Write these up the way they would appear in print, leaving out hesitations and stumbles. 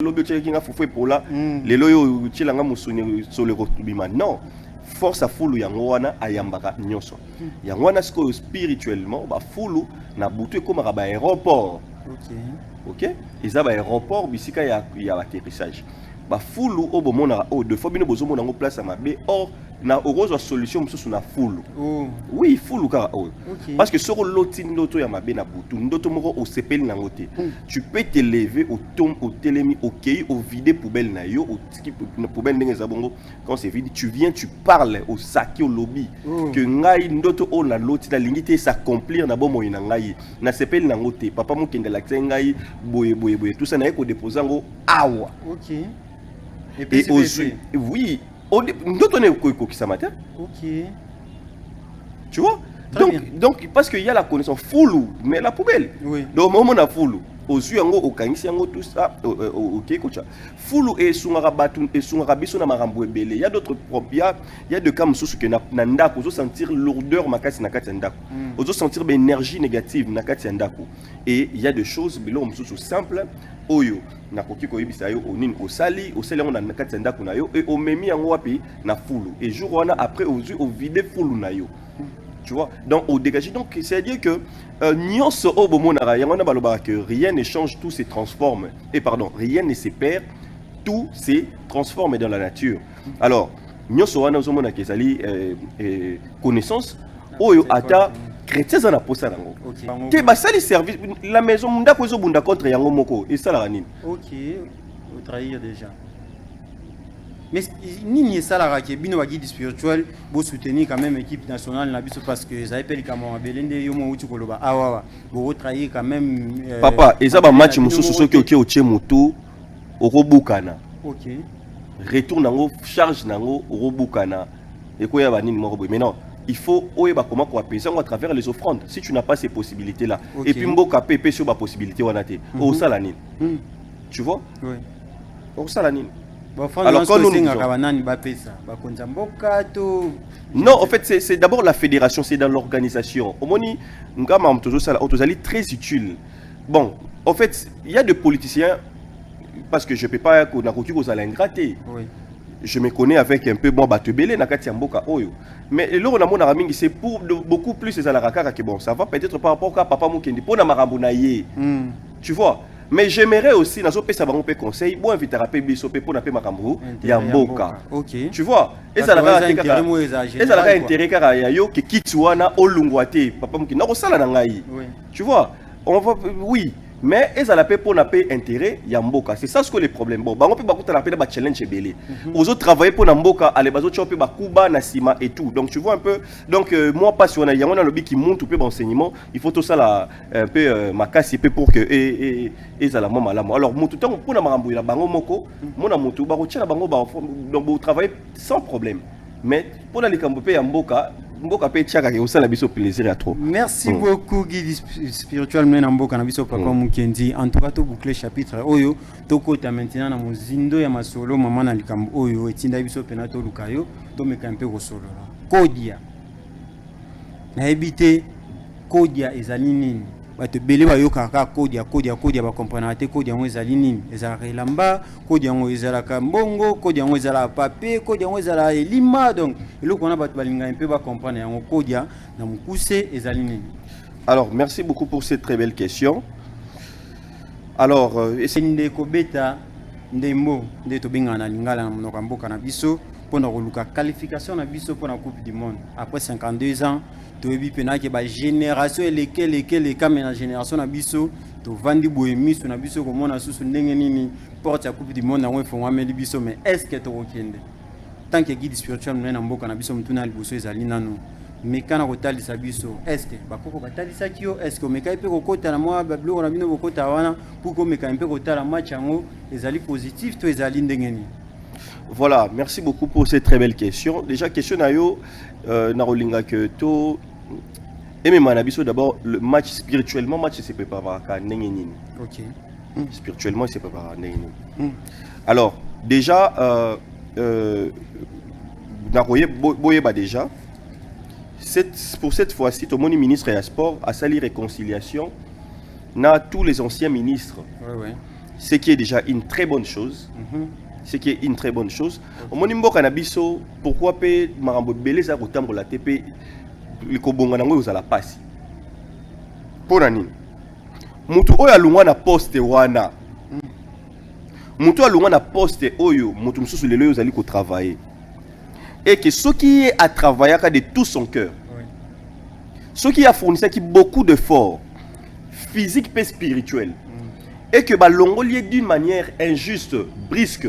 lobi tcheki nga fufwe pola lelo yo tchilanga musuni sole rotubima non force à fulu yango wana ayambaka nyonso yango wana siko spirituellement ba fulu na butu comme ba aéroport OK eza ba aéroport bisika ya atterrissage ba fulu o bomona o de fois bino bozomona ngo place mabe or na heureuse solution mususu na fulu oui fulu ka o parce que sur loti ndoto ya mabe na butu ndoto moko o sepeli na ngote tu peux te lever au tom au telemi au kei au vider poubelle na yo au tiki poubelle ndenge za bongo quand c'est vide tu viens tu parles au saki au lobby que ngai ndoto o na loti la lingite s'accomplir na bomo ina ngai na sepeli na ngote papa mo kende la ngai boye tout ça na ko déposer ngo awa et aussi oui d'autres ne qui ça matin. OK. Tu vois? Donc parce qu'il y a la connaissance full mais la poubelle. Oui. Donc moment na full aux yeux yango au kangisi yango tout ça OK kocha. Full et sungara batu et sungara biso na marambo ebele. Il y a d'autres il y a de cas mususu que na ndako ozo sentir lourdeur makasi na kati ndako. Ozo sentir be énergie négative na kati ndako. Et il y a des choses bilo mususu simple oyo na koki koyebisa yo onini osali yango na kati ya ndako na yo et omemi yango wapi na fulu et jour wana après au vide fulu na yo tu vois donc au dégager donc c'est à dire que nyonso o bomona yango na baloba que rien ne change, tout se transforme et pardon rien ne se perd, tout se transforme dans la nature. Alors nyonso wana ozomona ke ezali connaissance oyo ata chrétien za na posa nango te basali service la maison ndako ezo bunda contre yango moko et ça la nini. OK au trahir déjà mais nini ça la ke bino wa guide spirituel bo soutenir quand même équipe nationale na biso parce que ça appelle comme abelende yo mo uti koloba awa bo trahir quand même papa eza ba match mususu soki okie otie moto okobukana OK retour nango charge nango okobukana ekoya ba nini moko boy mais non il faut comment apaiser à travers les offrandes si tu n'as pas ces possibilités là. Et puis mboka pepe sur ma possibilité wanate au salanine. Tu vois? Oui. Au salanine. Alors quand nous non, en fait c'est d'abord la fédération, c'est dans l'organisation. Omoni ngama mtozo sala otozali très utile. Bon, en fait, il y a des politiciens parce que je peux pas qu'on a koki ko sala ingraté. Oui. Je me connais avec un peu bon batebele na kati ya mboka oyo mais là on a mon aramingi c'est pour beaucoup plus ces alarakaka que bon ça va peut-être par rapport à papa mukendi pour na marambo na ye tu vois mais j'aimerais aussi nazo pesa bango pe conseil bo inviter rapper biso pe pour na pe makambo ya mboka. OK tu vois et ça la intérêt kaka ya yo ke kitwana olungwate papa mukendi na ko sala na ngai tu vois on va oui mais ils ont la paix pour la paix intérêt yamboka c'est ça ce que les problèmes bon bango pe bakuta la paix ba challenge belé aux autres travailler pour namboka aller bazo choper ba kuba na sima et tout donc tu vois un peu donc moi pas si on a yango na lobby qui monte peu enseignement il faut tout ça là un peu makasi peu pour que et ça la mama la alors mutu temps pour na marambo la bango moko mona mutu ba rotia bango ba donc vous travailler sans problème mais pour la likambo pe yamboka mboka pe tchaka ke osala biso plaisir à trop. Merci beaucoup guide spirituel mena mboka na biso papa mukendi en tout cas to boucler chapitre oyo to kota maintenant na mozindo ya masolo mama na likambo oyo etinda biso pena to lukayo to meka mpe ko solo kodia na ebité kodia ezali nini bato bele bayoka ka kodia ba comprendre te kodia ngo ezali nini ezala relamba kodia ngo ezala kambongo kodia ngo ezala papier kodia ngo ezala elima donc eloko na bato balinga mpe ba comprendre yango kodia na mukuse ezali nini. Alors merci beaucoup pour cette très belle question. Alors ende ko beta ndembo nde to binga na lingala na monoko mboka na biso pona koluka qualification na biso pona coupe du monde après 52 ans. To ebi penaki ba génération les kamena génération na biso to vandi boyemiso na biso ko mona susu ndenge nini porte ya coupe du monde na wefo ngameli biso mais est-ce que to okende tant que guide spirituel na mboka na biso mutuna liboso ezali nanu mekana kotalisa biso est-ce que bakoko batalisa kio est-ce que meka pe kokota na mwa bablo na bino kokota wana pour ko meka pe kotala match yango ezali positif to ezali ndenge nini. Voilà, merci beaucoup pour cette très belle question. Déjà, question nayo, narolinga que to, et même manabiso d'abord le match spirituellement, match c'est préparé à nengenini. OK. Spirituellement, c'est préparé à nengenini. Alors, déjà, naroye boyeba déjà. Pour cette fois-ci, tout le ministre et la sport a sali réconciliation. Na tous les anciens ministres. Ouais. ce qui est déjà une très bonne chose. Ce qui est une très bonne chose. Au monimbo canabiso, pourquoi pe marambo belé ça kotambo la TP le kobonga nango uzala pasi. Pona nini? Mutu oyo alungwa na poste wana. Mutu alungwa na poste oyo, mutu mususu lelo yo zali ko travailler. Et que ce qui est à travailler de tout son cœur. Ce qui a fourni ça qui beaucoup d'efforts physiques et spirituels. Et que ba longolier d'une manière injuste, brisque.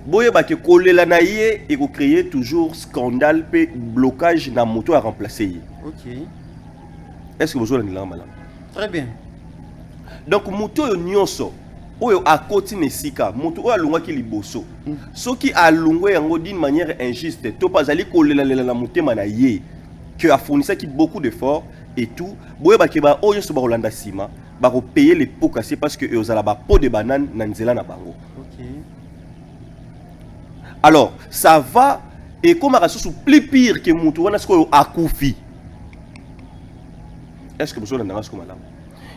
Boye ba ke kolela na ye et ko créer toujours scandale pe blocage na moto à remplacer. OK. Est-ce que vous avez là madame? Très bien. Donc moto yo nyonso oyo akoti nesika moto oyo alungwa ki liboso. Soki alungwe yango d'une manière injuste, to pas ali kolela la motema na ye que a fourni ça qui beaucoup d'efforts et tout. Boye ba ke ba oyo so ba Rolanda Sima ba ko payer les pots cassés parce que eux ala ba pot de banane na nzela na bango. OK. Alors, ça va et comme à sous plus pire que moto wana sko akufi. Est-ce que vous avez entendu comme madame?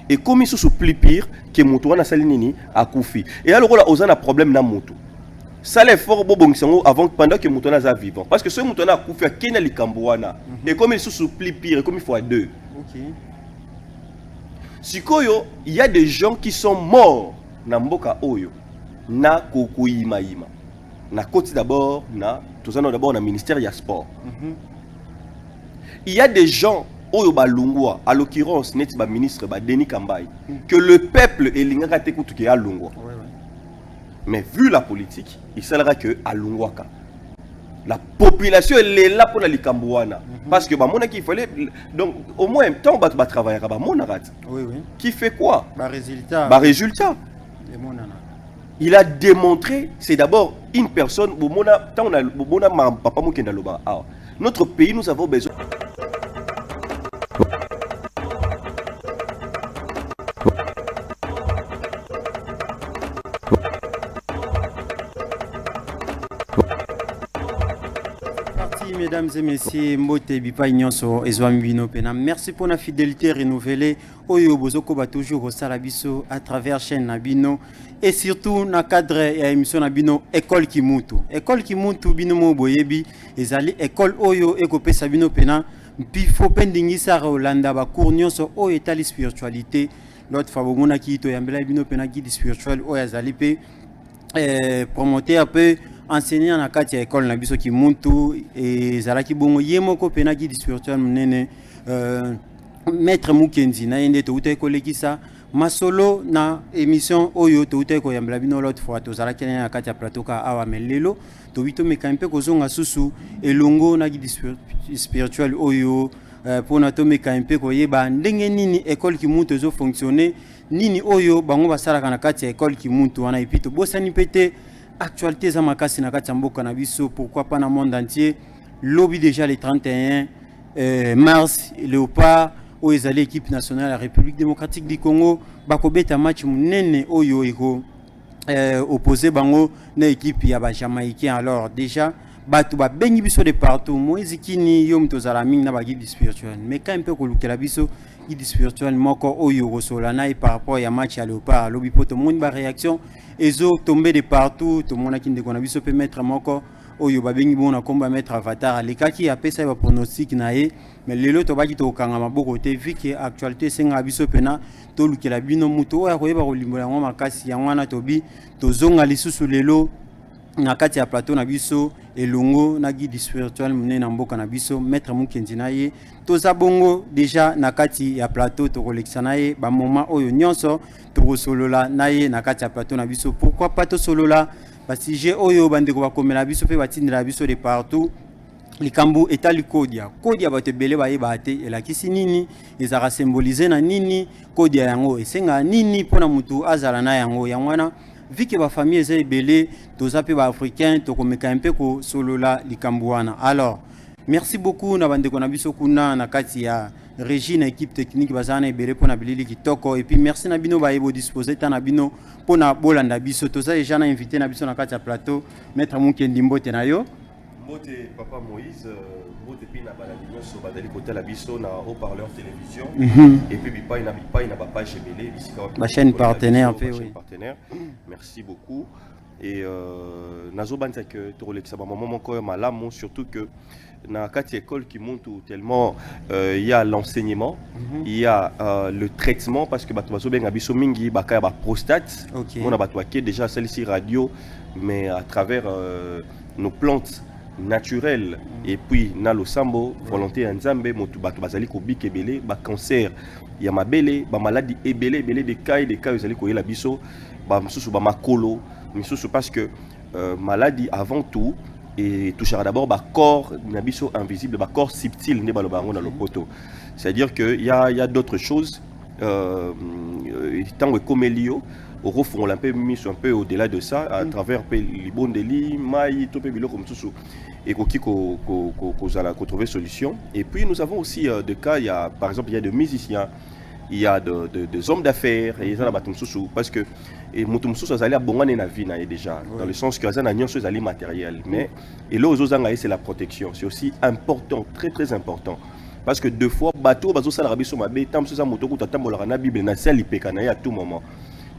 Et comme ils sont plus pire que moto wana salinini akufi. Et alors là on a un problème na moto. Ça l'effort bobongsango avant pendant que moto wana vivant parce que ce moto wana akufi akena likambo wana. Et comme ils sont plus pire comme il faut à deux. OK. Sikoyo, il y a des gens qui sont morts na mboka oyo na kokoyima yima. Na côté d'abord na tout ça d'abord na ministère ya sport. Il y a des gens oyo balungwa à l'occurrence net ba ministre ba Denis Kambai que le peuple elingaka te kutuke ya lungwa. Mais vu la politique, il sera que à lungwaka. La population elle est là pour la likambouana parce que ba mona qu'il fallait donc au moins temps ba travailler ba mona rat. Oui. Qui fait quoi? Ba résultat. Il a démontré, c'est d'abord une personne, papa Mokenda Loba. Notre pays, nous avons besoin. Mesdames et messieurs, Mbote Bipa Nyonso Ezwami Bino Pena. Merci pour la fidélité renouvelée. Oyo Bozoko va toujours au Salabiso à travers chaîne Nabino et surtout dans le cadre de l'émission Nabino École Kimutu. École Kimutu Bino Mo Boyebi ezali école Oyo Ekope Sabino Pena. Puis faut pendingi sa Rolanda ba cours nyonso o etali spiritualité. L'autre favomona ki to yambela Bino Pena guide spirituel o yazali pe promoter un peu enseignant na kati ya école na biso Kimuntu et zalaki bongo yemoko pena guide spirituel munene maître Mukenzi na yende to uta kolekisa masolo na émission oyo to uta ko yambela bino l'autre fois to zalaki na kati ya plateau ka awa melelo to wito mekampe ko zonga susu elongo na guide spirituel oyo pona to mekampe ko yeba ndenge nini école Kimuntu zo fonctionner nini oyo bango basalaka na kati ya école Kimuntu wana epito bosani pete actualité za makasi na kati ya mboka na biso pourquoi pas dans le monde entier lobby déjà le 31 mars Léopard oyo ezali équipe nationale la République démocratique du Congo bakobeta match munene oyo eko opposé bango na équipe ya ba Jamaïcain. Alors déjà batu ba bengi biso de partout Moïse Kini yo mtozala mingi na ba guide spirituel mais quand un peu ko lukela biso guide spirituel moko oyo kosolana et par rapport ya match ya Léopard lobby poto monde ba réaction ezo tomber de partout tout monde qui ndeko na biso peut mettre moko oyo babengi bona komba mettre avatar alekaki apesa ba pronostic na ye mais lelo to baki to kanga maboko te vu que actualité senga biso pena to lukela bino muto oya koyeba ko limbola ngoma makasi ya ngwana tobi to zonga lisusu lelo na kati ya plateau na biso elongo na guide spirituel munene na mboka na biso maître Mukenzi na ye toza bongo déjà na kati ya plateau to kolekisa na ye ba moment oyo nyonso to solola na ye na kati ya plateau na biso pourquoi pas to solola parce que j'ai oyo bandeko ba komela biso pe batindela biso de partout likambu etali kodia bato ebele bayeba te elakisi nini ezaka symboliser na nini kodia yango esenga nini pona mutu azala na yango yangwana vu que ba famille eza ebele toza pe ba africain to komeka un peu ko solola likambu wana. Alors merci beaucoup na bandeko na biso kuna na kati ya régie na équipe technique bazana ebele pona bilili kitoko et puis merci na bino ba ebo disposer ta na bino pona bolanda biso toza déjà na invité na biso na kati ya plateau maître Mukendi Mbote na yo. Mbote Papa Moïse, Mbote Pina Baladino, Sobadali Côté la Bisso, na haut-parleur télévision, et puis Bipa, il n'a pas page Ebele, ma chaîne partenaire, oui. Partenaire. Merci beaucoup. Et Nazo Banzak, Torolexa, maman, mon corps malam, surtout que dans quatre écoles qui montent tellement, il y a l'enseignement, il y a le traitement, parce que Batuazo Ben Abisso Mingi, Baka, prostate, on a Batuaké déjà celle-ci radio, mais à travers nos plantes naturelles et puis nalo sambo volonté nzambe motu bato bazali ko bikebele ba cancer ya mabele ba maladie ebele de cas ezali ko yela biso ba msusu ba makolo msusu parce que maladie avant tout et touchera d'abord ba corps na biso invisible ba corps subtil ne ba lo bango na lopoto, c'est-à-dire que il y a d'autres choses tant que comme Elio au fond, on l'a mis un peu au-delà de ça, à travers les bons délits, maï, tout bilo comme tout et qu'on trouver solution. Et puis nous avons aussi des cas, il y a, par exemple, il y a des musiciens, il y a des hommes d'affaires, et ils ont parce que et Moutoumsous a allé à Bongane na vie déjà, dans le sens que Azan a nion chose matériel, mais et là aux c'est la protection, c'est aussi important, très très important. Parce que deux fois, bateau, bateau, ça la rabie sur ma bête, tant que ça moto, tu as la Bible, na sel ipekanaï à tout moment.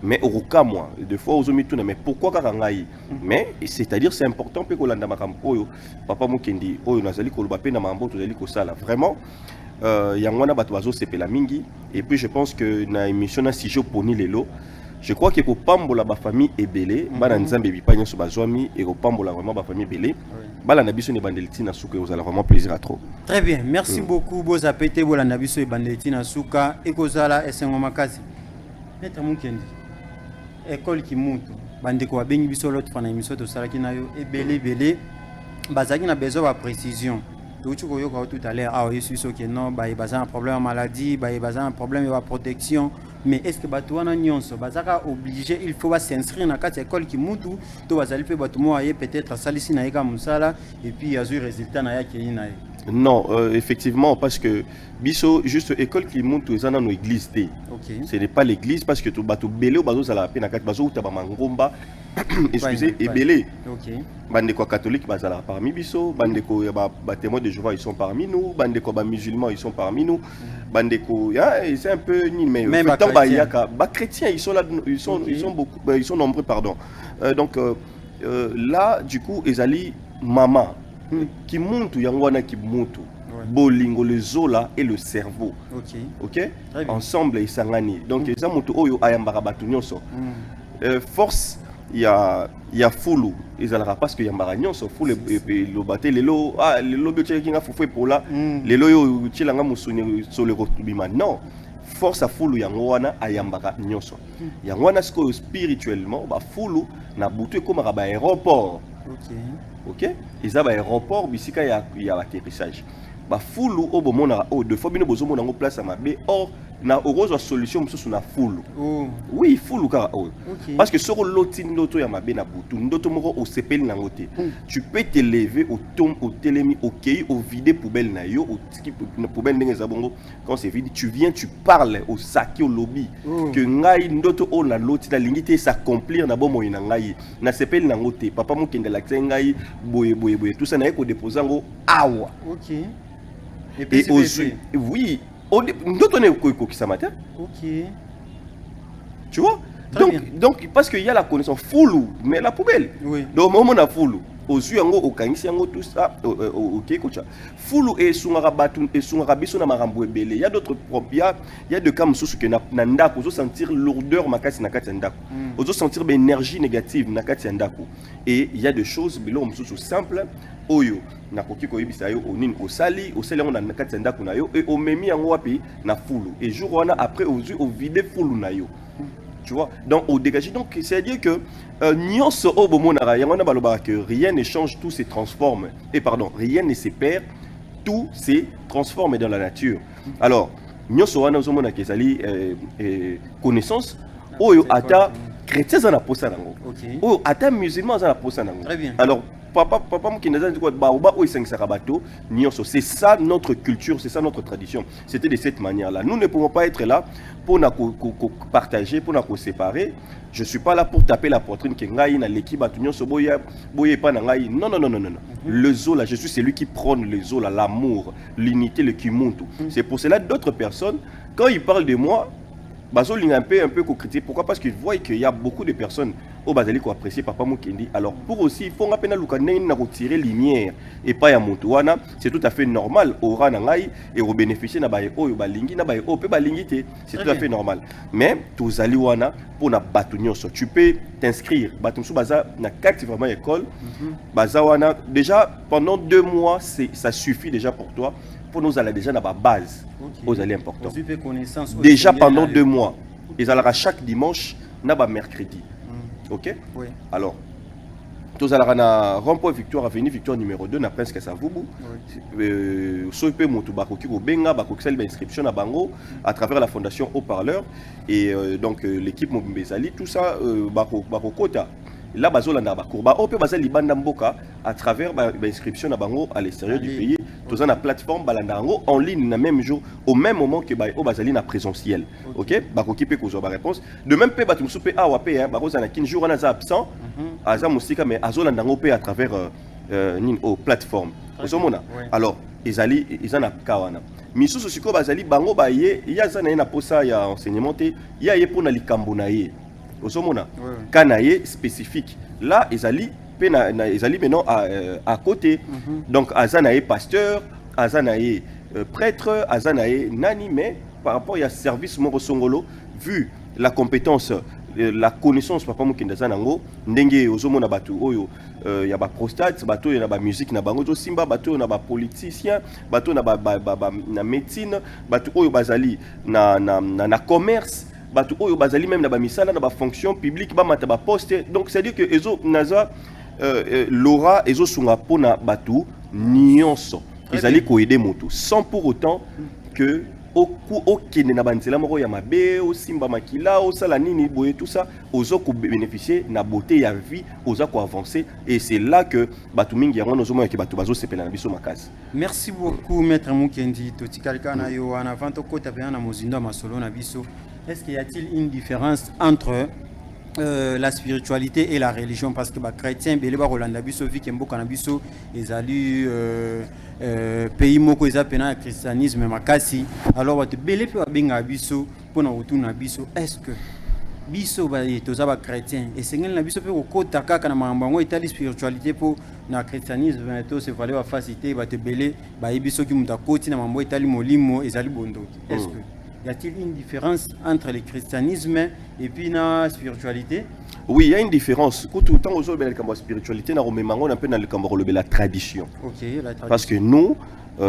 Mais au cas moi, des fois aux hommes mais pourquoi karangai? Mais c'est-à-dire c'est important que kolanda makampo papa mokendi oyo nazali koloba pe na mambo tozali kosala vraiment yangwana bato bazo sepela mingi et puis je pense que na émission na sijo poni lelo je crois que ko pambola ba famille ebele bana nzambe bipa nyoso bazwami et ko pambola vraiment ba famille ebele bala na biso ne bandeliti na suka vous allez vraiment plaisir à trop. Très bien, merci beaucoup boza pété bola na biso e bandeliti na suka e kozala esengo makasi. Maître Mokendi école qui monte bandeko babengi biso l'autre fois na émission to salaki na yo ebele bazaki na besoin de précision tout tu koyoka tout à l'heure ah oui c'est que non ba baza un problème maladie ba baza un problème de protection mais est-ce que bato wana nyonso bazaka obligé il faut s'inscrire na quatre école qui monte to bazali pe bato mo aye peut-être salisi na eka musala et puis azu résultat na ya kini na non, effectivement, parce que biso juste école qui monte aux dans nos églises. Ce n'est pas l'église parce que tout bateau belé au bateau ça la peine à quatre bateaux taba mangomba excusez et belé. Bande quoi catholique bazala parmi biso, bande quoi ba témoins de Jéhovah ils sont parmi nous, bande quoi ba musulmans ils sont parmi nous, bande quoi c'est un peu ni mais tant ba chrétiens ils sont là ils sont beaucoup ils sont nombreux pardon. Donc là du coup ezali maman qui monte yangwana qui monte bolingo le zola et le cerveau ok ensemble ils sangani donc ça monte oyo ayambara batu nyonso force il y a fulu ils allara parce que yambara nyonso fulu et le baté lelo lelo bioche kinga fofo pour là lelo yo chilanga musuni sur le rotubima non force à fulu yangwana ayambara nyonso yangwana sko spirituellement ba fulu na butu comme ba aéroport ok ils ont un aéroport bisika il y a l'atterrissage ba fulu au bomona o de fois bino bozomo nango place à mabe or na heureuse solution sur na fulu oui fulu car parce que sur l'autre ndoto ya mabe na butu ndoto moko au sepel nango te tu peux te lever au tom au telemi au kei au vider poubelle na yo au tiki poubelle ndenge za bongo quand c'est vide tu viens tu parles au saki au lobby que ngai ndoto o na loti la lingité s'accomplir na bomo ina ngai na sepel nango te papa mokende la ngai boye tout ça na ko déposer ngo awa et aussi oui d'autres on est qui ça matin tu vois donc parce qu'il y a la connaissance full mais la poubelle donc moment on a full aux yeux au kangisi yango tout ça ok kocha full et sungara batu et sungara biso na marambo ebele il y a d'autres il y a de cas mususu que na ndako ozo sentir lourdeur makasi na kati ndako ozo sentir ben énergie négative na kati ndako et il y a des choses bilo mususu simple oyo na koki ko yibisa yo onini osali on na kati ndako na yo et o memi yango wapi na full et jour wana après aux yeux au vide full na yo tu vois donc au dégagé donc c'est à dire que nyonso obomonara yangona baloba que rien ne change tout se transforme et pardon rien ne se perd tout se transforme dans la nature alors nyonso wana ozomona kezali connaissance oyo ata chrétien za na posa nango. OK. Oh, ata musulman za na posa nango. Très bien. Alors papa mokindeza ndiko baoba o isengisaka bato nyonso. C'est ça notre culture, c'est ça notre tradition. C'était de cette manière-là. Nous ne pouvons pas être là pour partager, pour nous séparer. Je suis pas là pour taper la poitrine que ngai na leki batu nyonso boye pa na ngai. Non. Le zola, je suis celui qui prône le zola, l'amour, l'unité, le kimuntu. C'est pour cela d'autres personnes quand ils parlent de moi, bazo linga un peu critiquer. Pourquoi? Parce qu'ils voient qu'il y a beaucoup de personnes au bazali ko apprécier papa Mukendi. Alors pour aussi il faut ngapena lukane na retirer lumière et pas ya mutu wana, c'est tout à fait normal ora na ngai et au bénéficier na baye oyo balingi na baye o pe balingi te, c'est tout à fait normal. Mais tozali wana pour na batu nyonso, tu peux t'inscrire batu msu baza na kati vraiment école baza wana déjà pendant 2 mois, ça suffit déjà pour toi. Pour nous aller déjà dans la base, aux allées importants. Déjà pendant 2 mois, ils allaient chaque dimanche, n'a pas mercredi. Ok? Oui. Alors, tous allons à Rond-Point Victoire Avenue, Victoire numéro 2, na presque ça vous. Soyez Motubako qui benga, bako sel inscription à Bango à travers la fondation Haut-Parleur et donc l'équipe Mobimbezali, tout ça bako kota. Là, bazolanda ba courba au pe bazali libanda mboka à travers l'inscription à Bango à l'extérieur du pays. Tous en la plateforme balandango en ligne le même jour au même moment que au bazali na présentiel. OK? Bako ki pe ko zo ba réponse. De même pe batum soupe a wa pe hein bako za kin jour on a absent aza musika mais azolandango pe à travers au plateforme. Ozomona. Alors, ils en a kawana. Misusu siko bazali bango ba ye ya za na posa ya enseignement te ya ye pona likambo na ye. Osomona kanaye spécifique là ezali maintenant à côté donc azanaye pasteur azanaye prêtre azanaye nani mais par rapport à service moko songolo vu la compétence la connaissance papa mokinda zanango ndenge ozomona batu oyo ya ba prostate bato na ba musique na bango zo simba bato na ba politicien bato na na médecine bato oyo bazali na commerce batu oyo bazali même na ba misala na ba fonction publique ba mata ba poste donc c'est à dire que ezo naza Laura ezo sunga pona batu nyonso ezali ko aider moto sans pour autant que okende na banzela moko ya mabe o simba makila o sala nini boye tout ça ozo ko bénéficier na beauté ya vie ozo ko avancer et c'est là que batu mingi yango nozo moya ke batu bazo sepela na biso makasi. Merci beaucoup maître Mukendi totikalika na yo en avant to kota pe na mozindo masolo na biso. Est-ce qu'il y a-t-il une différence entre la spiritualité et la religion? Parce que les chrétiens, les Rolanda biso vi kembo kanabiso, ils allu pays moko ils appellent le christianisme makasi. Alors wat belé pe benga biso pour na retourner biso. Est-ce que biso ba toza ba chrétien et sengel na biso pe ko takaka na mambango itali spiritualité pour na christianisme to se valait wa facilité ba te belé ba biso ki mutakoti na mambo itali molimo ezali bondo. Est-ce que y a-t-il une différence entre le christianisme et puis la spiritualité? Oui, il y a une différence. Tout le temps, la spiritualité, on a la tradition. Okay, la tradition. Parce que nous,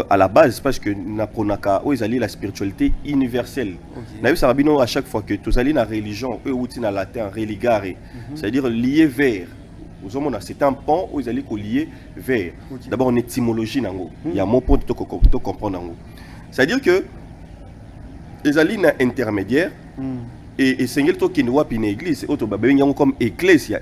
à la base, parce que nous avons la spiritualité universelle. Okay. À chaque fois que tu allez dans la religion, eux, ou dans latin, religare, c'est-à-dire lié vers. C'est un pont où ils allaient lier vers. Okay. D'abord, en étymologie, il y a un mot pour te comprendre. C'est-à-dire que les alliés intermédiaires et c'est quelque chose qui nous a une église comme ecclésia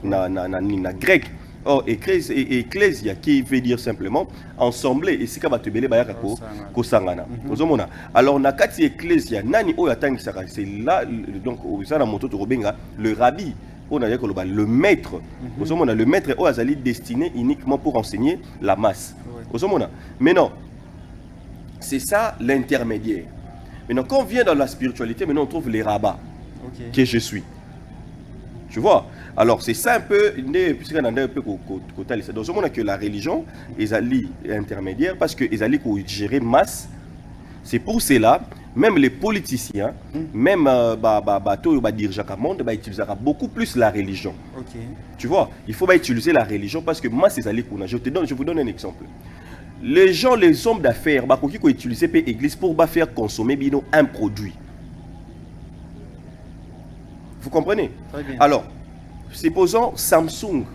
na grec. Or ecclésia qui veut dire simplement assemblée et si ka bato belé bayaka ko sangana ozomona. Alors na kati ecclésia nani oyo atangisaka c'est là donc ça na moto to robenga le rabbi on a dit que le maître ozomona le maître oyo azali destiné uniquement pour enseigner la masse ozomona. Mais non, c'est ça l'intermédiaire. Maintenant, quand on vient dans la spiritualité, maintenant on trouve les rabbins que je suis. Tu vois? Alors, c'est ça un peu, puisqu'on a un peu côté. Dans ce monde que la religion, ils allient intermédiaire parce qu'ils allient gérer masse. C'est pour cela, même les politiciens, même les dirigeants du monde, utiliseront beaucoup plus la religion. Tu vois? Il faut utiliser la religion parce que masse, ils allient. Je vous donne un exemple. Les gens, les hommes d'affaires, qui ont utilisé l'église pour faire consommer un produit. Vous comprenez? Alors, supposons Samsung,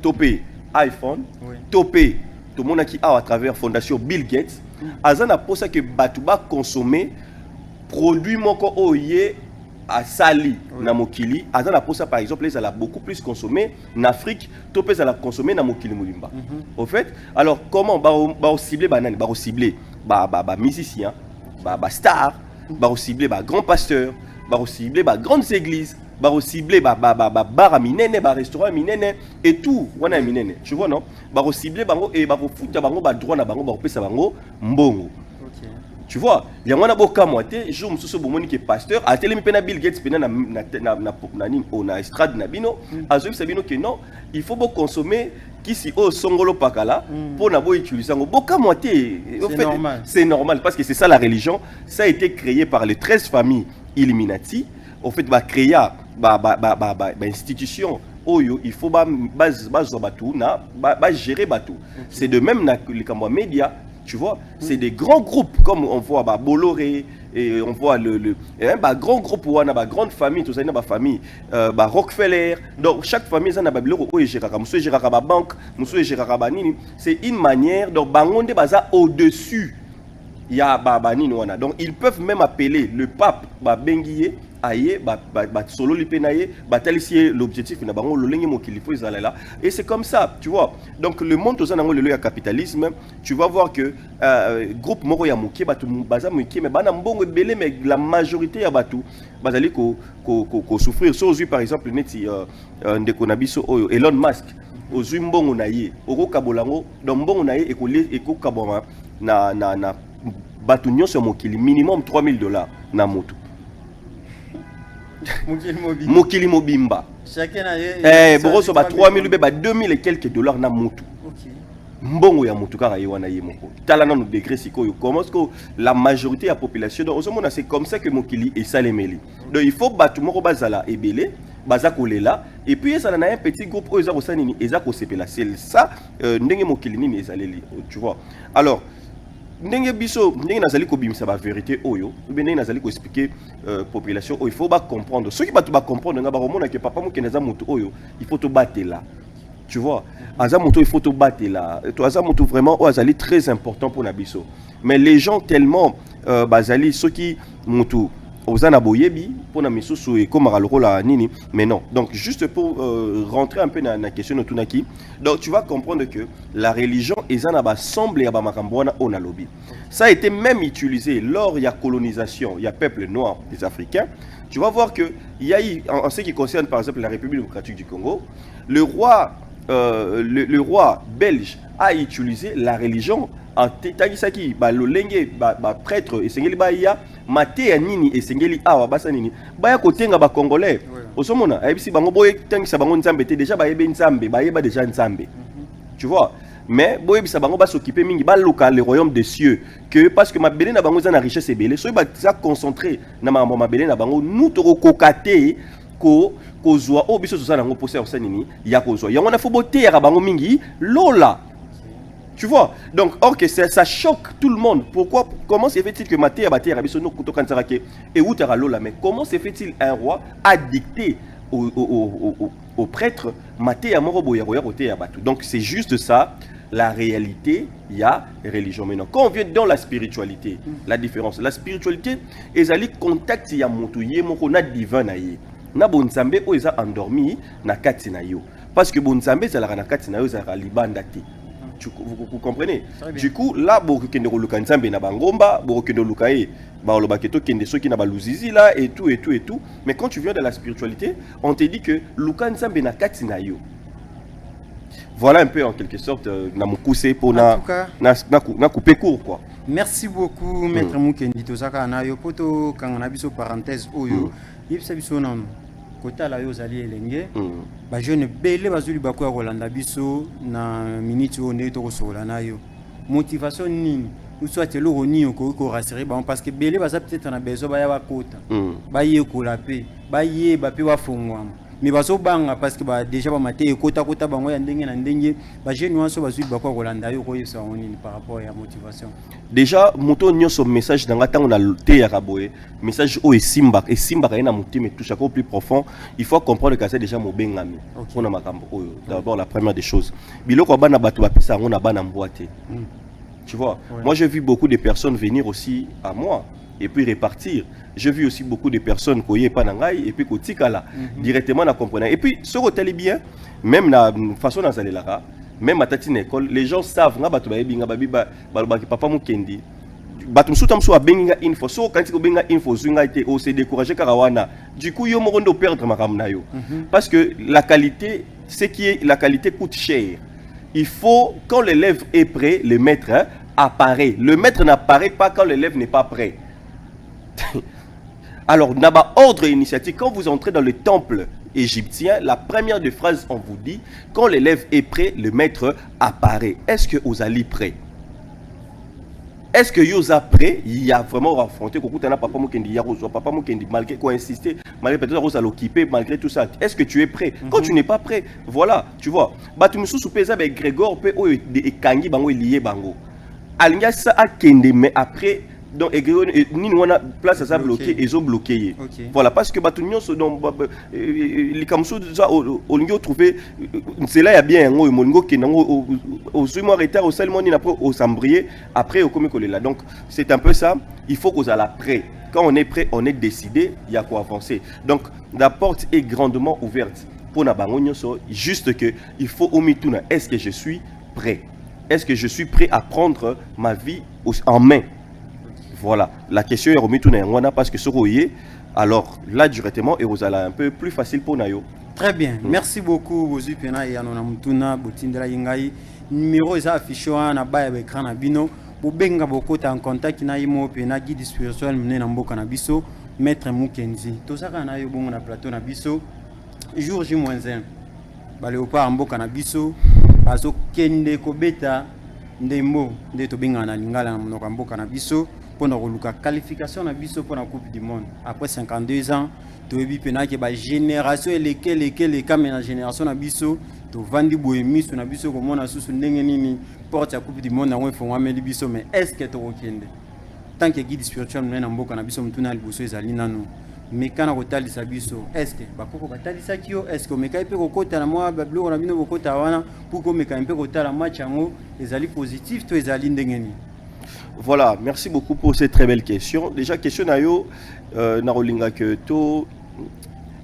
topé iPhone, topé tout le monde qui a à travers fondation Bill Gates, Azana pour ça que Batouba consommer produit moko oye à Sali, na mokili, à la posa par exemple, ils allaient beaucoup plus consommer en Afrique, tout peut aller consommer na mokili mulimba. Au fait, alors comment ba cibler banane, ba cibler ba musicien, ba star, ba cibler ba grand pasteur, ba cibler ba grandes églises, ba cibler ba bar à minene, ba restaurant minene et tout, wana minene. Tu vois non? Ba cibler bango et ba fouta bango ba droit na bango ba pesa bango mbongo. Tu vois, il y a un boka moité, je me souviens bon qui est pasteur, a télé pena Bill Gates pena na estrade na bino, azo sabino que non, il faut beaucoup consommer qui si au songolo pakala pour na bo utiliser ngo boka moité. C'est normal parce que c'est ça la religion, ça a été créé par les 13 familles Illuminati, en fait ba créer institution oyo il faut base batou na gérer batou. C'est de même na les cambo médias. Tu vois, c'est des grands groupes comme on voit Bolloré et on voit le grand groupe ou une grande famille, tout ça, une famille, Rockefeller. Donc chaque famille, ça n'a pas de banque, c'est une manière donc bangonde baza au-dessus. Il y a donc ils peuvent même appeler le pape Benguié aye solo lipenaye batalisie l'objectif na bango lolenge mokili faut izala et c'est comme ça tu vois donc le monde aux anango le capitalisme tu vas voir que groupe moko ya moké batu baza moké mais bana mbongo belé mais la majorité ya batu bazali ko souffrir so par exemple neti ndeko na biso oyo Elon Musk ozui mbongo na ye okokabolango donc mbongo na ye ekokaboma na batu nyonso mokili minimum $3000 na moto mokili mobimba chacun a boroso ba 3000 ba 2000 et quelques dollars na moto mbongo ya moto kaka ye wana ye moko tala na no degré sikoyo comment est-ce que la majorité de la population donc c'est comme ça que mokili et salemeli donc il faut batu moko bazala ebele baza kolela et puis ça na un petit groupe oyo za ko sanini eza ko sepela c'est ça ndenge mokili nini ezaleli tu vois alors ndenge biso ndenge nazali ko bimisa ba vérité oyo ndenge nazali ko expliquer population oyo il faut ba comprendre ceux qui ba comprendre nga ba romona que papa moko naza moto oyo il faut to battre là tu vois aza moto il faut to battre là to aza moto vraiment o azali très important pour na biso mais les gens tellement bazali ceux qui moto Ozana boyebi pour na misusu et comme la nini mais non donc juste pour rentrer un peu dans la question de tunaki donc tu vas comprendre que la religion ezana ba semble ya ba makambo na onalobi ça a été même utilisé lors de la colonisation il y a peuple noir des Africains tu vas voir que il y a eu en ce qui concerne par exemple la République démocratique du Congo le roi belge a utilisé la religion en tagisaki ba lolenge ba prêtre esengeli ba ya mate ya nini esengeli awa basa nini ba ya kotenga ba congolais osomona ayebisi bango boye tangisa bango nzambe te déjà ba yebe nzambe ba yeba déjà nzambe tu vois mais boye bisa bango ba s'occuper mingi ba local le royaume des cieux que parce que mabele na bango za na richesse ebele so ba ça concentré na mambo mabele na bango nous to kokate ko kozwa o biso tozana ngo poser ça nini ya kozwa yango na fobote ya bango mingi lola. Tu vois, donc or que ça choque tout le monde. Pourquoi? Comment se fait-il que Maté Abaté Arabisono Kutokansarake et Outaralola, mais comment se fait-il un roi a dicté aux prêtres Maté Amorobo Yaroyaroté Abatu? Donc c'est juste ça, la réalité, il y a religion. Maintenant, quand on vient dans la spiritualité, la différence, la spiritualité, ils allaient contact Yamotouye Mokona divin naïe. Na bonzambe o eza endormi na kati na yo. Parce que bonzambe ça la na kati na yo za libandate. Vous comprenez? Du coup, là, beaucoup de gens qui na bangomba, beaucoup de gens qui na baluzizi là et tout. Mais quand tu viens de la spiritualité, on te dit que Luka Nzambe na katina yo. Voilà un peu en quelque sorte na mukuse pour na couper court quoi. Merci beaucoup maître Mukendi tozaka na yo poto kangana biso parenthèse oyo. Yebisa biso na kota la yo zali elenge ba jeune belé bazuli bakwa Rolanda biso na minute on est to sola na yo motivation nini ou soit le roni ko rassurer ba parce que belé baza peut-être na besoin ba ya ba kota ba ye ko la paix ba ye ba pe wa fongwa mais bazo banga parce que ba déjà ba maté kota bango ya ndenge na ndenge ba jeune wanso bazuli bakwa Rolanda yo ko yesa nini par rapport à motivation déjà moto nyoso message dans tango na te ya kaboye message o esimba na mutima touche au plus profond il faut comprendre que c'est déjà mobengami on a makambo oyo d'abord la première des choses biloko bana batu ba pesa ngona bana mboate tu vois moi j'ai vu beaucoup de personnes venir aussi à moi et puis repartir. J'ai vu aussi beaucoup de personnes qui n'ont pas et puis qui directement na comprendre. Et puis, ce que bien, même la façon dont vous là, même à Tatine école, les gens savent que papa Mukendi. Batumsutamsu a benga info. So quand tu benga info, zunga été au se décourager karawana. Du coup, yo morondo perdre makamna yo. Parce que la qualité, ce qui est la qualité coûte cher. Il faut quand l'élève est prêt, le maître apparaît. Le maître n'apparaît pas quand l'élève n'est pas prêt. Alors, naba ordre initiatique, quand vous entrez dans le temple égyptien, la première des phrases, on vous dit, quand l'élève est prêt, le maître apparaît. Est-ce que vous allez prêt? Est-ce que vous êtes prêt? Il y a vraiment affronté papa Mukendi, malgré qu'on insisté, malgré peut-être qu'on l'occuper, malgré tout ça. Est-ce que tu es prêt? Quand tu n'es pas prêt, voilà, tu vois. Tu me souviens avec Grégor, et Kangi, bango lié bango. Alinga ça a kende, mais après. Donc, ni nous on a place à ça bloqué, ils ont bloqué. Voilà, parce que Batunion, les Kamsou, au lieu de trouver, c'est là, il y a bien un mot qui est au sumo retard, au salmon, au sambrier, après au commis là. Donc, c'est un peu ça. Il faut qu'on soit prêt. Quand on est prêt, on est décidé, il y a quoi avancer. Donc, la porte est grandement ouverte pour Nabangonyo, juste que il faut au mituna. Est-ce que je suis prêt? Est-ce que je suis prêt à prendre ma vie en main? Voilà, la question est remise tout parce que ce que alors là directement et vous allez un peu plus facile pour Nayo. Très bien, merci beaucoup Bozu Pena et Anona Mutuna Botindela Yingai. Numéro est affiché na bas avec écran na bino. Bobenga bokota en contact na imo Pena guide spirituel mné na mboka na biso maître Mukenzi. To saka na yo bongo na plateau na biso jour J-1. Ba léopard mboka na biso bazo kende kobeta ndembo nde to benga na lingala na monoko mboka na biso. Pour la qualification na biso pour la Coupe du Monde. Après 52 ans, tu as vu que la génération et les cas mais la génération na biso, tu vandi bohemi sur na biso comme on a sous nini porte la Coupe du Monde na wefo wa meli biso mais est-ce que tu okende? Tant que guide spirituel na mboka na biso mtuna liboso ezali nanu. Mais quand on regarde sa biso, est-ce que bakoko batali sakio, est-ce que mekai pe kokota na moi bablo na bino kokota wana pour que mekai pe kokota la match yango ezali positif to ezali ndengeni? Voilà, merci beaucoup pour cette très belle question. Déjà, question Nayo, Narolinga que to.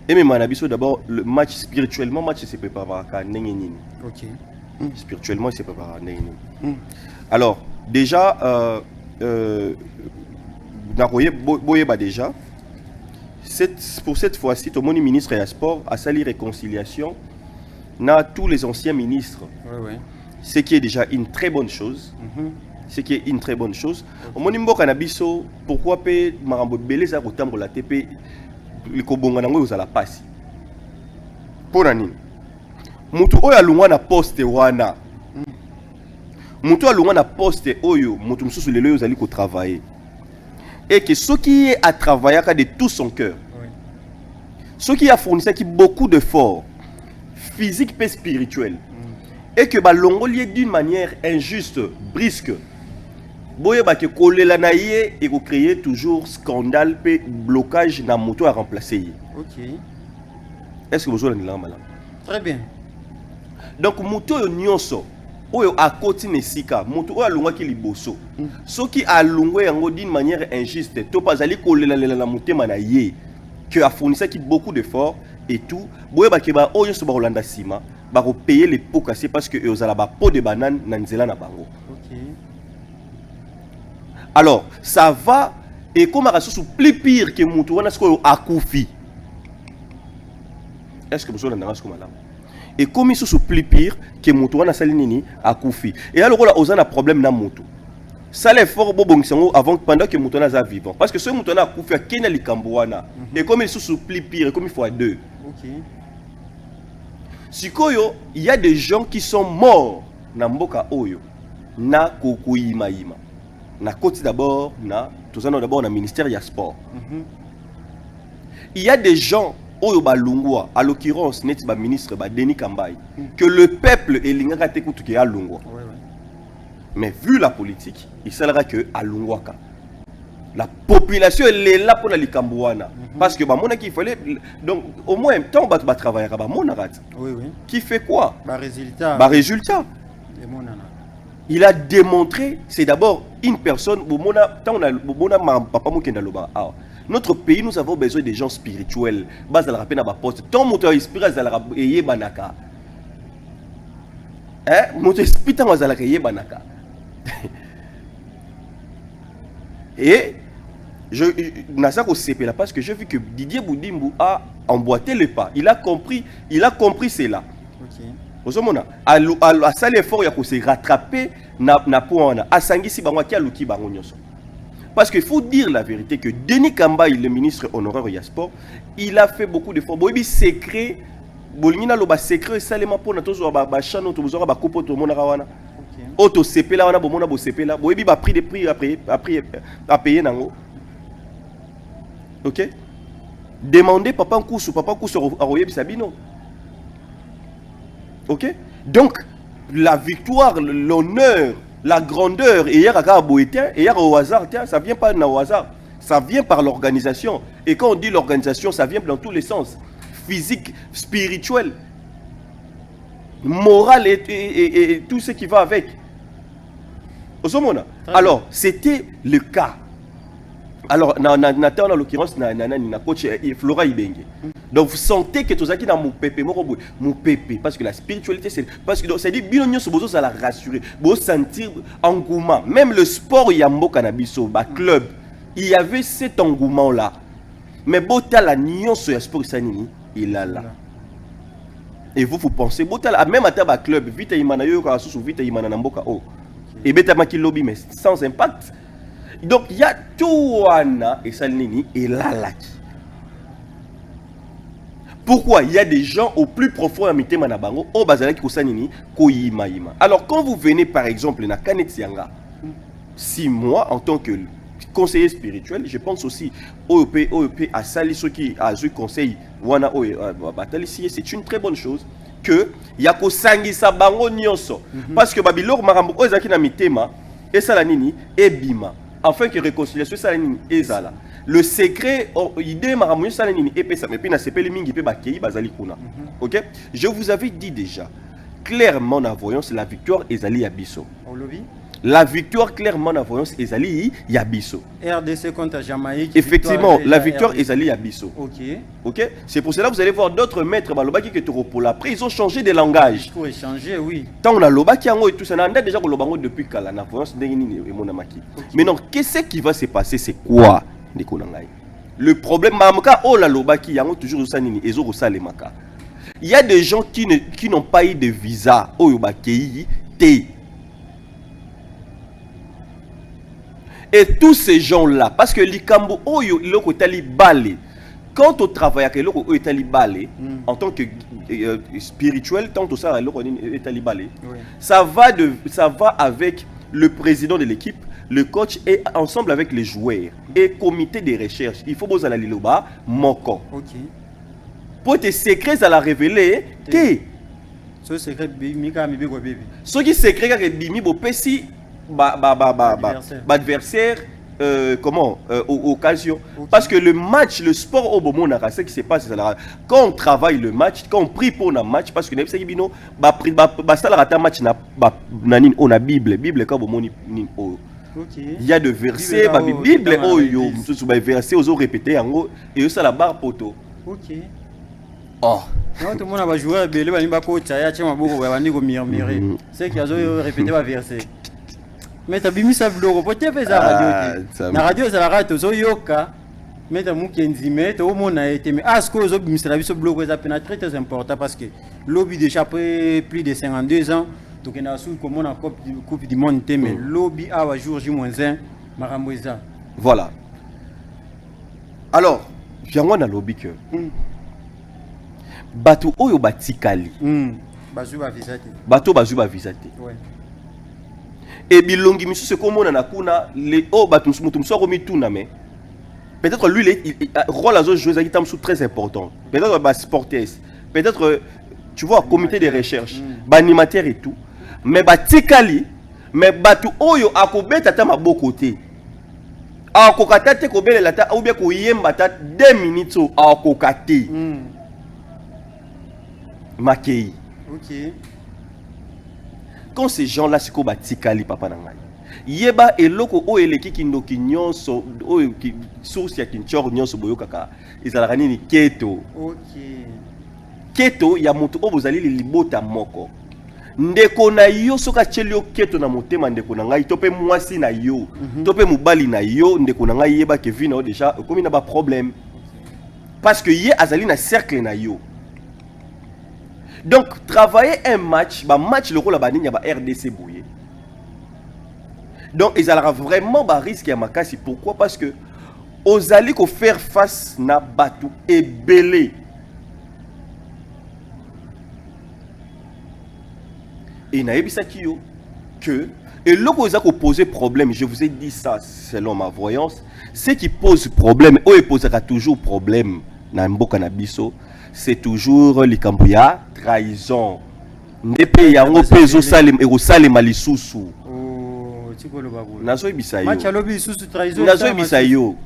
Et même Manabiso, d'abord, le match spirituellement, match se prépare à Nengenini. Ok. Spirituellement, il se prépare à Nengenini. Alors, déjà, Naroye Boyeba déjà, pour cette fois-ci, tout le monde ministre et sport a sali réconciliation na tous les anciens ministres. Ouais. Ce qui est déjà une très bonne chose. Ce qui est une très bonne chose. Au monimbo kanabiso, pourquoi pe marambo beleza kotambola tepe likobonga nango uzala pasi. Pona nini? Mutu oyo alungwa na poste wana. Mutu alungwa na poste oyo mutu mususu lelo uzali ko travailler. Et que ce qui est à travailler de tout son cœur. Ce qui a fourni ça qui beaucoup d'efforts physiques et spirituels. Et que balongo lié d'une manière injuste, brisque. Boye ba ke kolela na ye et créer toujours scandale pe blocage na moto à remplacer. OK. Est-ce que vous avez là malade? Très bien. Donc moto yo nyonso oyo akoti nesika, moto oyo alungwa ki liboso. Soki alungwe yango d'une manière injuste, to pas ali kolela la motema na ye que a fourni ça qui beaucoup d'efforts et tout. Boye ba ke ba oyo so ba Rolanda Sima ba ko payer les pots cassés parce que eux ala ba pot de banane na nzela na bango. OK. Alors, ça va et comme à sous plus pire que Moutou, on a ce qu'on a koufi. Est-ce que vous avez un comme là? Et comme ils sont plus pire que Moutou, on a salinini à koufi. Et alors, on a un problème dans Moutou. Ça l'est fort bon avant pendant que Moutou est vivant. Parce que ce Moutou a koufi à Kena Likambouana. Et comme ils sont plus pire, comme il faut à deux. OK. Sikoyo, il y a des gens qui sont morts dans Mboka Oyo. Na Kokoyima Yima. Na côté d'abord, tout ça d'abord na ministère ya sport. Il y a des gens oyo balungwa, à l'occurrence net ba ministre ba Denis Kambai, que le peuple et l'ingaka te kutuke ya lungwa. Mais vu la politique, il sera que à lungwaka. La population elle est là pour la likambouana parce que bah mon qu'il fallait donc au moins un temps va travailler là mon arrête. Oui. Qui fait quoi? Résultat. Résultat. il a démontré, c'est d'abord une personne, papa Mukenda Loba. Notre pays, nous avons besoin des gens spirituels. Bas à la rapine à ma poste. Tant mon esprit à la eye banaka. Mon esprit à la eye banaka. Et je n'ai pas CP là parce que j'ai vu que Didier Boudimbu a emboîté le pas. Il a compris cela. OK. A ça l'effort il se rattraper na point a sangisi bango ki aluki bango nyonso. Parce qu'il faut dire la vérité que Denis Kamba, le ministre honoraire du sport, il a fait beaucoup d'efforts. Boyebi secret, bolingina lo ba secret salema pona tozo ba chano to bozora ba kopo to mona rawana. Auto CP là wana bomona bo CP là, boyebi ba prix des prix à payer nango. OK? Demandez papa Nkoussou à Royebi Sabino. OK? Donc la victoire, l'honneur, la grandeur, et hier au hasard, ça vient pas au hasard, ça vient par l'organisation. Et quand on dit l'organisation, ça vient dans tous les sens, physique, spirituel, moral et tout ce qui va avec. Alors, c'était le cas. Alors, Nathan, en l'occurrence, na coach Flora Ibenge. Donc, vous sentez que tout ça qui est dans mon pépé, parce que la spiritualité, c'est parce que c'est dit, bien ça la rassurer, vous sentir engouement. Même le sport, il y a un cannabiso, club, il y avait cet engouement là. Mais bota la nion sur le sport sanini, il a là. Et vous pensez, bota la même à table club, vite imana yo ka sous vite imana namboka oh. Et beta maki lobby mais sans impact. Donc il y a tout et Salnini et là. Pourquoi il y a des gens au plus profond à Mité Manabango au Bazalaki Kosanini Koyima Yima. Alors quand vous venez par exemple na Kanetianga 6 mois en tant que conseiller spirituel, je pense aussi OEP à Sali ceux qui a eu conseil wana c'est une très bonne chose que yako sangisa bango nyonso parce que babilor marambo ozaki na mitema et salanini et bima afin que réconciliation salanini ezala le secret idée marambo salanini et pesa mais puis na sepeli mingi pe bakei bazali kuna. OK, je vous avais dit déjà clairement en voyance la victoire ezali ya biso. La victoire clairement en voyance ezali Yabiso. RDC contre Jamaïque. Effectivement, la victoire ezali Yabiso. OK. C'est pour cela que vous allez voir d'autres maîtres balobaki que pour après ils ont changé de langage. Il faut échanger, oui. Tant on a lobaki et tout ça, on a déjà lobango depuis kala na voyance ndengini et monamaki. Maintenant, qu'est-ce qui va se passer, c'est quoi ndekonangai? Le problème mamaka oh la lobaki yango toujours sanini ezo salemaka. Il y a des gens qui n'ont pas eu de visa au yobakei te. Et tous ces gens-là, parce que l'Ikambo, quand on travaille avec l'Ikambo, en tant que spirituel, tant que ça, ça va avec le président de l'équipe, le coach et ensemble avec les joueurs et comité de recherche. Il faut que vous allez là-bas, moko. Pour tes secrets à la révéler, ce secret, Mika Mibi Baby. Ce qui secret, c'est Bimi Bopesi. Adversaire, occasion. Parce que le match, le sport au Bomo Nara, ce qui se passe, quand on travaille le match, quand on prie pour un match, parce que nous avons match on a Bible, quand il y a de versets, Bible, versets aux répétés, et ça la barre poteau. OK. Oh. Non, tout le monde va jouer, il va coach, il y a c'est qui a répété ma verset. Mais tu as mis ça blog, peut-être faire ça radio. La radio c'est la radio zoyoka. Mais tu as mukenzi mais tu au monde a été mais à ce que vous avez mis ça blog c'est très important parce que lobby déjà après plus de 52 ans donc on a sous comme on a coupe du monde mais lobby a jour J-1 maramboisa. Voilà. Alors, viens on a lobby que bateau oyo batikali. Bazu ba visate. Bateau bazu ba visate. Ouais. Et bilongi misu se comme on a kuna les oh batum mutum so remis tout na mais peut-être lui il rôle à jouer à qui très important. Peut-être ba sportif, peut-être tu vois comité de recherche, ba animateur et tout. Mais batikali mais batu oyo akobeta ta maboko te. Akokata te ko bele la ta ou bien ko yemba ta 2 minutes au akokate. Makei. OK. quand ces gens-là se ko batikali papa na ngai yeba eloko o eleki kindoki nyonso o ki source ya kinchor nyonso boyokaka ezalaka nini keto. OK. Keto ya moto o bozali libota moko ndeko na yo soka chelio keto na motema ndeko na ngai to pe mwasi na yo to pe mubali na yo ndeko na ngai yeba ke vina o déjà komi na ba problème parce que ye azali na cercle na yo. Donc travailler un match le rôle ba nini ya ba RDC boye. Donc ils aura vraiment ba risque ya makasi. Pourquoi? Parce que ozali ko faire face na batu ebele. Et naebisa kiyo que et loko za ko poser problème, je vous ai dit ça selon ma voyance, ce qui pose problème ou il posera toujours problème na mboka na biso, c'est toujours likambo ya trahison. Ndepe yango pezo salem e ko salema lisusu. Oh, tikolo babula. Nazo ebisa yo. Match alobi lisusu trahison. Nazo ebisa yo.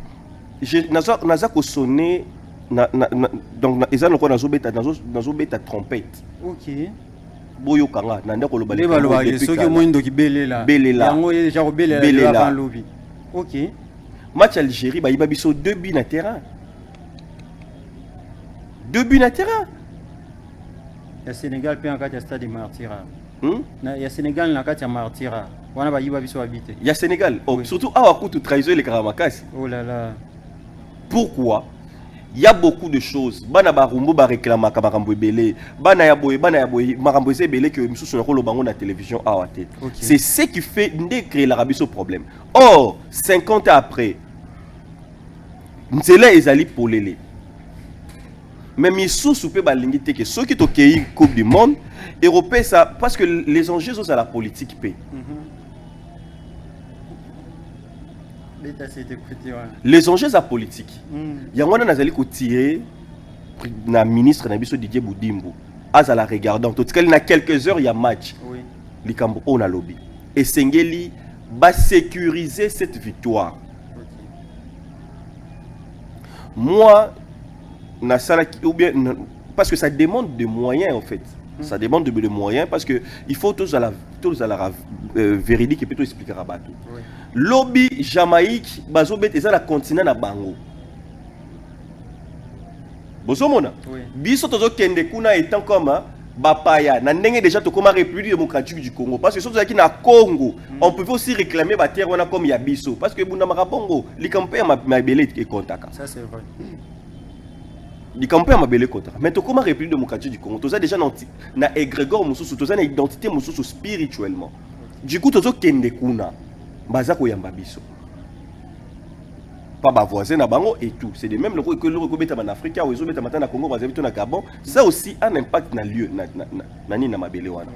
Nazo ko sonner donc ezalo ko nazo beta trompette. OK. Boyo kanga nanda ko loba le soki moindo ki belela yango déjà ko belela avant lobby. OK. Match Algérie ba yiba biso 2 buts na terrain. 2 buts na terrain. Ya Sénégal pe en kati ya stade Martyra. Na ya Sénégal na kati ya Martyra. Wana ba yiba biso habité. Ya Sénégal. Oh, oui. Surtout awa kutu trahison les Karamakasi. Oh là là. Pourquoi? Il y a beaucoup de choses. Bana barumbu ba réclama ka makambo ebele. Bana ya boye makambo ebele que misusu na ko lobango na télévision awa tête. C'est ce qui fait créer l'Arabie ce problème. Or, 50 ans après, nzela ezali polele. Mais misusu pe balingi te que ceux qui tokei Coupe du monde européen ça parce que les enjeux sont à la politique paix. Les enjeux à politique. Yangwana nazali ko tirer na ministre na biso Didier Boudimbo. Azala regardant tout cas na quelques heures il y a match. Oui. Likambo on a lobby. Et Sengeli va sécuriser cette victoire. Okay. Moi na sala ou bien parce que ça demande de moyens en fait. Ça demande de moyens parce que il faut tous à la véridique et plutôt expliquer à bateau. Oui. Lobby Jamaïque bazobet eza la continent na bango. Bozomona. Oui. Biso tozo kende kuna étant comme bapaya na ndenge déjà to comme République démocratique du Congo parce que surtout qui na Congo, on peut aussi réclamer ba terre wana comme ya biso parce que bunda makabongo likampe ya mabele et kontaka. Ça c'est vrai. Likampe ya mabele kontaka. Mais to comme République démocratique du Congo, toza déjà na égrégore mususu, toza na identité mususu spirituellement. Du coup tozo kende kuna baza ko yamba biso. Pas ba voisin na bango et tout. C'est de même le que le beta en Afrique ou ils beta matin na Congo baza na Gabon, ça aussi a un impact na lieu na ni na mabele wana.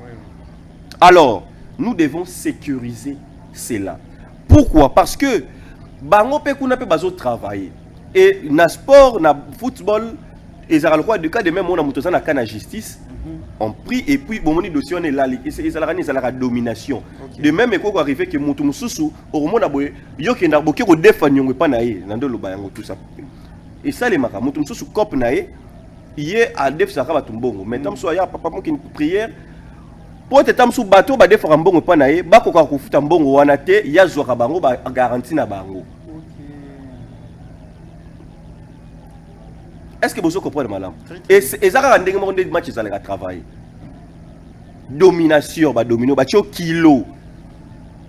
Alors, nous devons sécuriser cela. Pourquoi? Parce que bango pe kuna pe bazo travailler. Et na sport, na football, et ça le quoi de cas de même on a motoza na kana justice. On prie et puis bon moni dossier on est là et c'est la domination. Okay. De même eko ko arriver que mutu mususu au mona boye yo ke na boke ko défendre pa na ye nando lo bayango tout ça. Et ça les maka mutu mususu cop na ye yé a def ça ka tumbongo. Maintenant so ya papa mo ki prière pour te tam sou bateau ba défendre mbongo pa na ye ba ko ka ko futa mbongo wana te ya zo ka bango ba garantie na bango. Est-ce que vous comprenez madame? Et ça rend des matchs ça les travail. Domination, ba domino, ba tio kilo.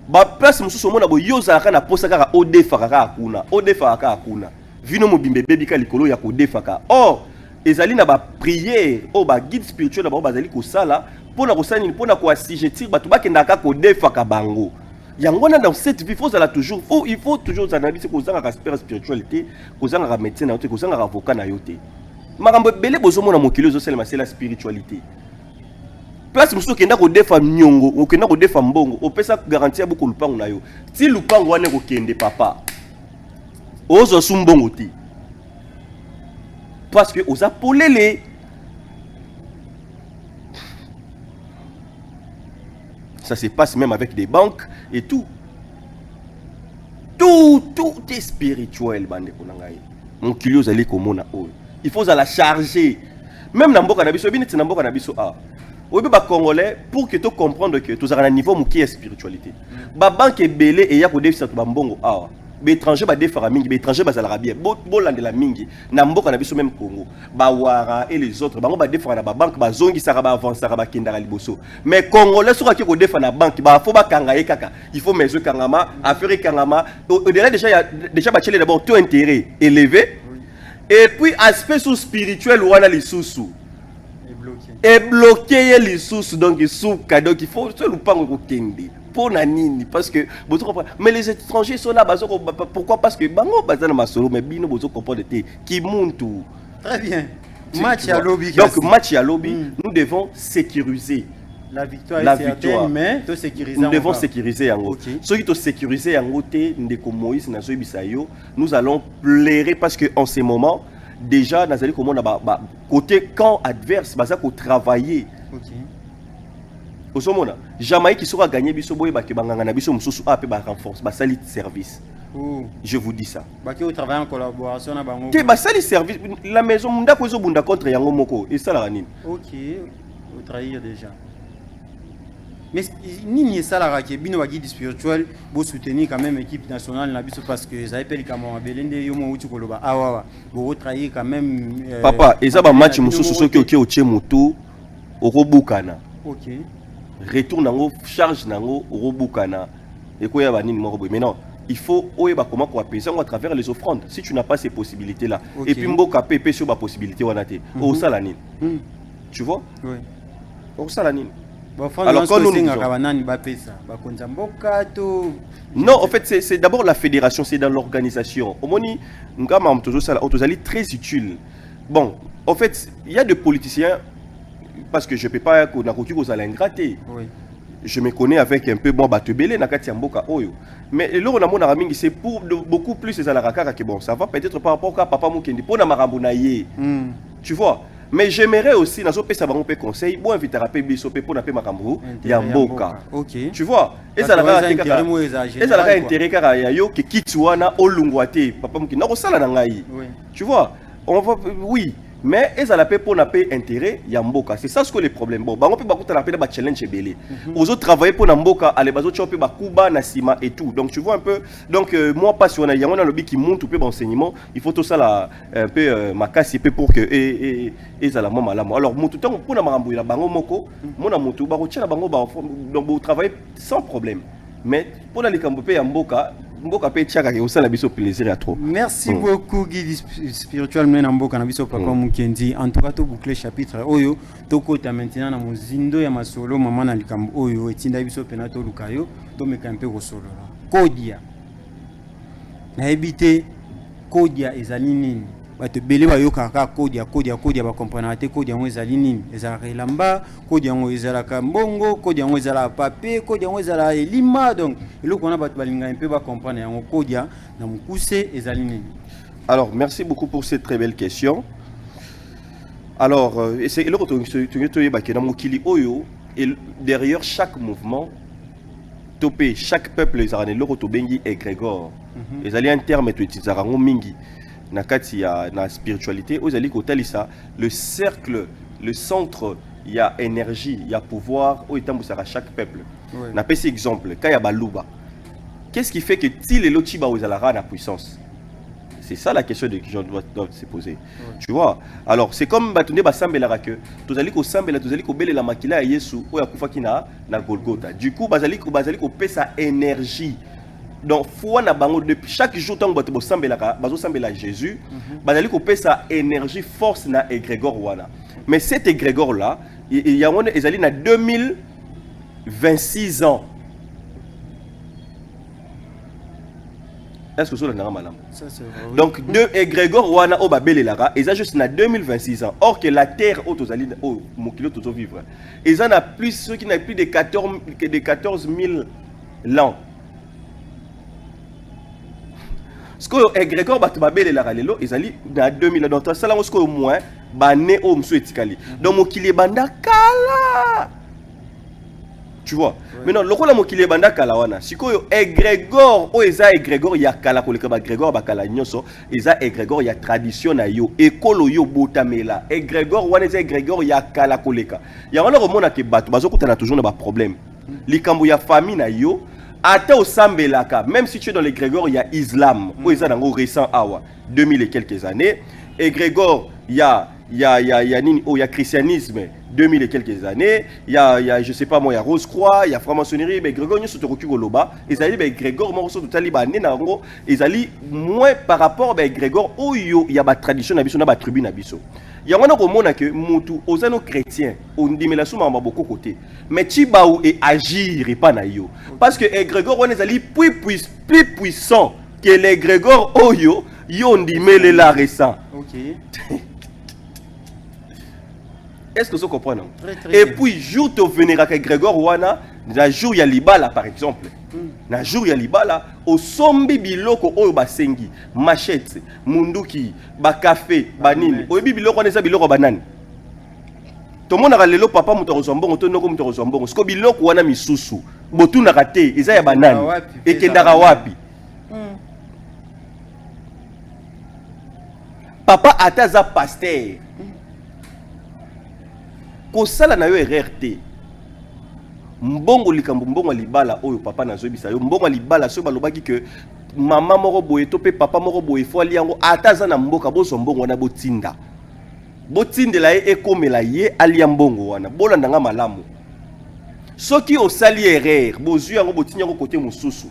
Ba place mususu mona bo yoza kana posa kaka odefa kaka akuna. Vino mobimbe bebi ka likolo ya ko defaka. Or, ezali na ba prière, o ba guide spirituel na ba bazali ko sala pona ko sani pona ko assujettir batu bakendaka ko defaka bango. Yangona dans cette vie il faut toujours analyser kozanga ka spiritualité, kozanga ka médecin na yote, kozanga ka avocat na yote. Makambo belé bozomona mokili zo selema c'est la spiritualité. Place muso kenda ko defa nyongo, okenda ko defa mbongo, opesa garantie beaucoup lupango na yo. Ti lupango wane ko kende papa. Ozo sumbongo ti. Parce que oza polele. Ça se passe même avec des banques et tout. Tout est spirituel, bande konangaye. Mon kilio zali komona o. Il faut la charger. Même na mboka na biso, bini na mboka na biso a. oui ba congolais pour que tu comprendre que tous à un niveau qui est spiritualité ba banque belé et ya ko défisa to bambongo awa ba étranger ba défara mingi ba étranger ba zala bien bo landela mingi na mboka na biso même Congo ba wara et les autres bango ba défara na ba banque ba zongi saka ba avancer ba kindara liboso mais congolais soka ki ko défara na banque ba faut ba kanga ye kaka il faut mezo kangama affaire kangama au-delà déjà il y a déjà ba chele d'abord taux intérêt élevé et puis aspect sous spirituel wana lisusu est bloqué les sous donc il faut se pas kende pour nanini parce que mais les étrangers sont là pourquoi parce que bango bazana masolo mais bino bozo comprendre qui muntu très bien match à lobby donc match à lobby nous devons sécuriser la victoire est certaine mais to sécuriser nous devons sécuriser yango ceux qui to sécuriser yango te ndeko Moïse na zoyebisa yo nous allons pleurer parce que en ce moment déjà nazali comment na côté camp adverse baza ko travailler osomona Jamaïque qui sera gagné biso boye ba ke banganga na biso mususu ape ba renforce ba sali service je vous dis ça ba ke travailler en collaboration na bango ke ba sali service la maison munda ko zo bunda contre yango moko et ça la nini au trahir déjà mais ni ça la raké bino guide spirituel bo soutenir quand même équipe nationale na biso parce que ça appelle comme Belende yo mo uti koloba awa bo trahir quand même papa et ça ba match mususu soki oki otie moto okobukana retour nango charge nango okobukana et ko ya ba nini moko boy mais non il faut oyeba comment ko apaiser à travers les offrandes si tu n'as pas ces possibilités là et puis mboka pepe sur ba possibilité wana te o sala nini tu vois oui o sala nini. Alors, quand nous non, en fait, c'est d'abord la fédération, c'est dans l'organisation. Au moins, très utile. Bon, en fait, il y a des politiciens, parce que je ne peux pas ingrater. Je me connais avec un peu bon Batebele, Nakati Mboka Oyo. Mais là, on a mon ami, c'est pour beaucoup plus les Alarakaka qui bon, ça va peut-être par rapport à Papa Mukendi, pour Namarambunaye. Tu vois? Mais j'aimerais aussi, dans ce savon pe conseil, bon inviter à payer bisope pour naper makambu, Yamboka. Tu vois? Et ça a intérêt car yo que kitsuana olungwate, papa muki na sala nangai. Tu vois? On va oui, mais et ça la paix pour naper intérêt Yamboka. C'est ça ce que les problèmes. Bon, on peut pas la paix ba challenge belé. Aux autres travailler pour Namboka, aller bazo choper ba kuba na sima et tout. Donc tu vois un peu donc moi pas si on a un lobby qui monte peu enseignement, il faut tout ça là un peu ma casse pour que et ça la mama là. Alors mon tout temps pour na marambu la bango moko, mon amutu ba rotia la bango ba donc vous travaillez sans problème. Mais pour la likambo pe Yamboka Mboka pe tchaka ke osala biso plaisir à trop. Merci beaucoup guide spirituel mena mboka na biso papa Mukendi. En tout cas to boucler chapitre oyo to kota maintenant na mozindo ya masolo mama na likambo oyo etinda biso pena to lukayo to meka mpe ko solo. Kodia. Na ebité kodia ezali nini? Bato belé ba yokaka kodia ba comprendre te kodia ngo ezali nini? Ezala relamba, kodia ngo ezala kambongo, kodia ngo ezala papier, kodia ngo ezala elima donc eloko na bato balinga un peu ba comprendre yango kodia na mukuse ezali nini? Alors merci beaucoup pour cette très belle question. Alors c'est eloko to yeba ke na mokili oyo et derrière chaque mouvement topé chaque peuple ezala eloko to bengi égrégore. Ezali un terme to utiliser ngo mingi. Nakati ya na spiritualité ozali kotalisa le cercle le centre il y a énergie il y a pouvoir au etambusaka chaque peuple na pesi exemple ka ya baluba qu'est-ce qui fait que ti lelo chiba ozalara na puissance c'est ça la question que je dois se poser tu vois alors c'est comme batunde basambela que tozali ko sambela tozali ko belela makila ya Yesu oya kufaki na Golgotha du coup bazali ko pesa énergie. Donc, faut na bango depuis chaque jour tant que vous sambela Jésus, bazali ko pesa énergie force na égrégore wana. Mais cet égrégore là, il y a on ezali na 2026 ans. Est-ce que ça na malam? Donc deux égrégore wana o babelela et ça juste na 2026 ans. Or que la terre autozali au mokilo tozo vivre. Et ça na plus ceux qui n'a plus de 14 000 ans. Ce que égrégore batubabele la ralelo ezali na 2000 donc ça là on au moins bané au mso etikali donc mokili banda kala Tu vois. Maintenant, lokola mokili banda kala wana. Sikoyo égrégore o eza égrégore ya kala koleka ba grégore ba kala nyoso, eza égrégore ya tradition na yo, ekolo yo botamela. Égrégore wana eza égrégore ya kala koleka. Ya wana komona ke bato bazokutana toujours na ba problème. Likambo ya famille na yo ata osambelaka, même si tu es dans l'égrégore il y a islam, o eza nango récent awa 2000 et quelques années, égrégore il y a nini, oh, il y a christianisme 2000 et quelques années, il y a je sais pas moi, il y a Rose Croix, il y a franc-maçonnerie, mais Grégor nyoso tokoki koloba, ezali ba Grégor mo so totali ba nena ngo, ezali moins par rapport ba Grégor oyo il y a ba tradition na biso na ba tribu na biso. Il y a wana ko mona que mutu ozano chrétien, on ndimela suma ba beaucoup côté, mais tiba ou et agir et pas na yo. Parce que Grégor wana ezali plus puissant que les Grégor oyo yo ndimele la récent. OK. Est-ce que vous comprenez? Et puis, jour de venir avec Grégor Wana, na jour ya libala par exemple. Na jour ya libala, au sombi biloko oyo basengi, machette, munduki, ba café, banini. Oyo biloko wana eza biloko banani. To mona lelo papa muto kozambongo to noko muto kozambongo. Siko biloko wana misusu. Botu na kate, eza ya banani. Ekendaka wapi? Papa ataza pasteur. Kosala na yo RRT mbongo likambo mbongo libala oyo papa nazobisa yo mbongo libala so balobaki que mama moko boye to pe papa moko boye fo aliango ataza na mboka boso mbongo wana botinda botindela ye ekomela ye alia mbongo wana bolanda nga malamu soki osali erreur bozu yango botinya ko côté mosusu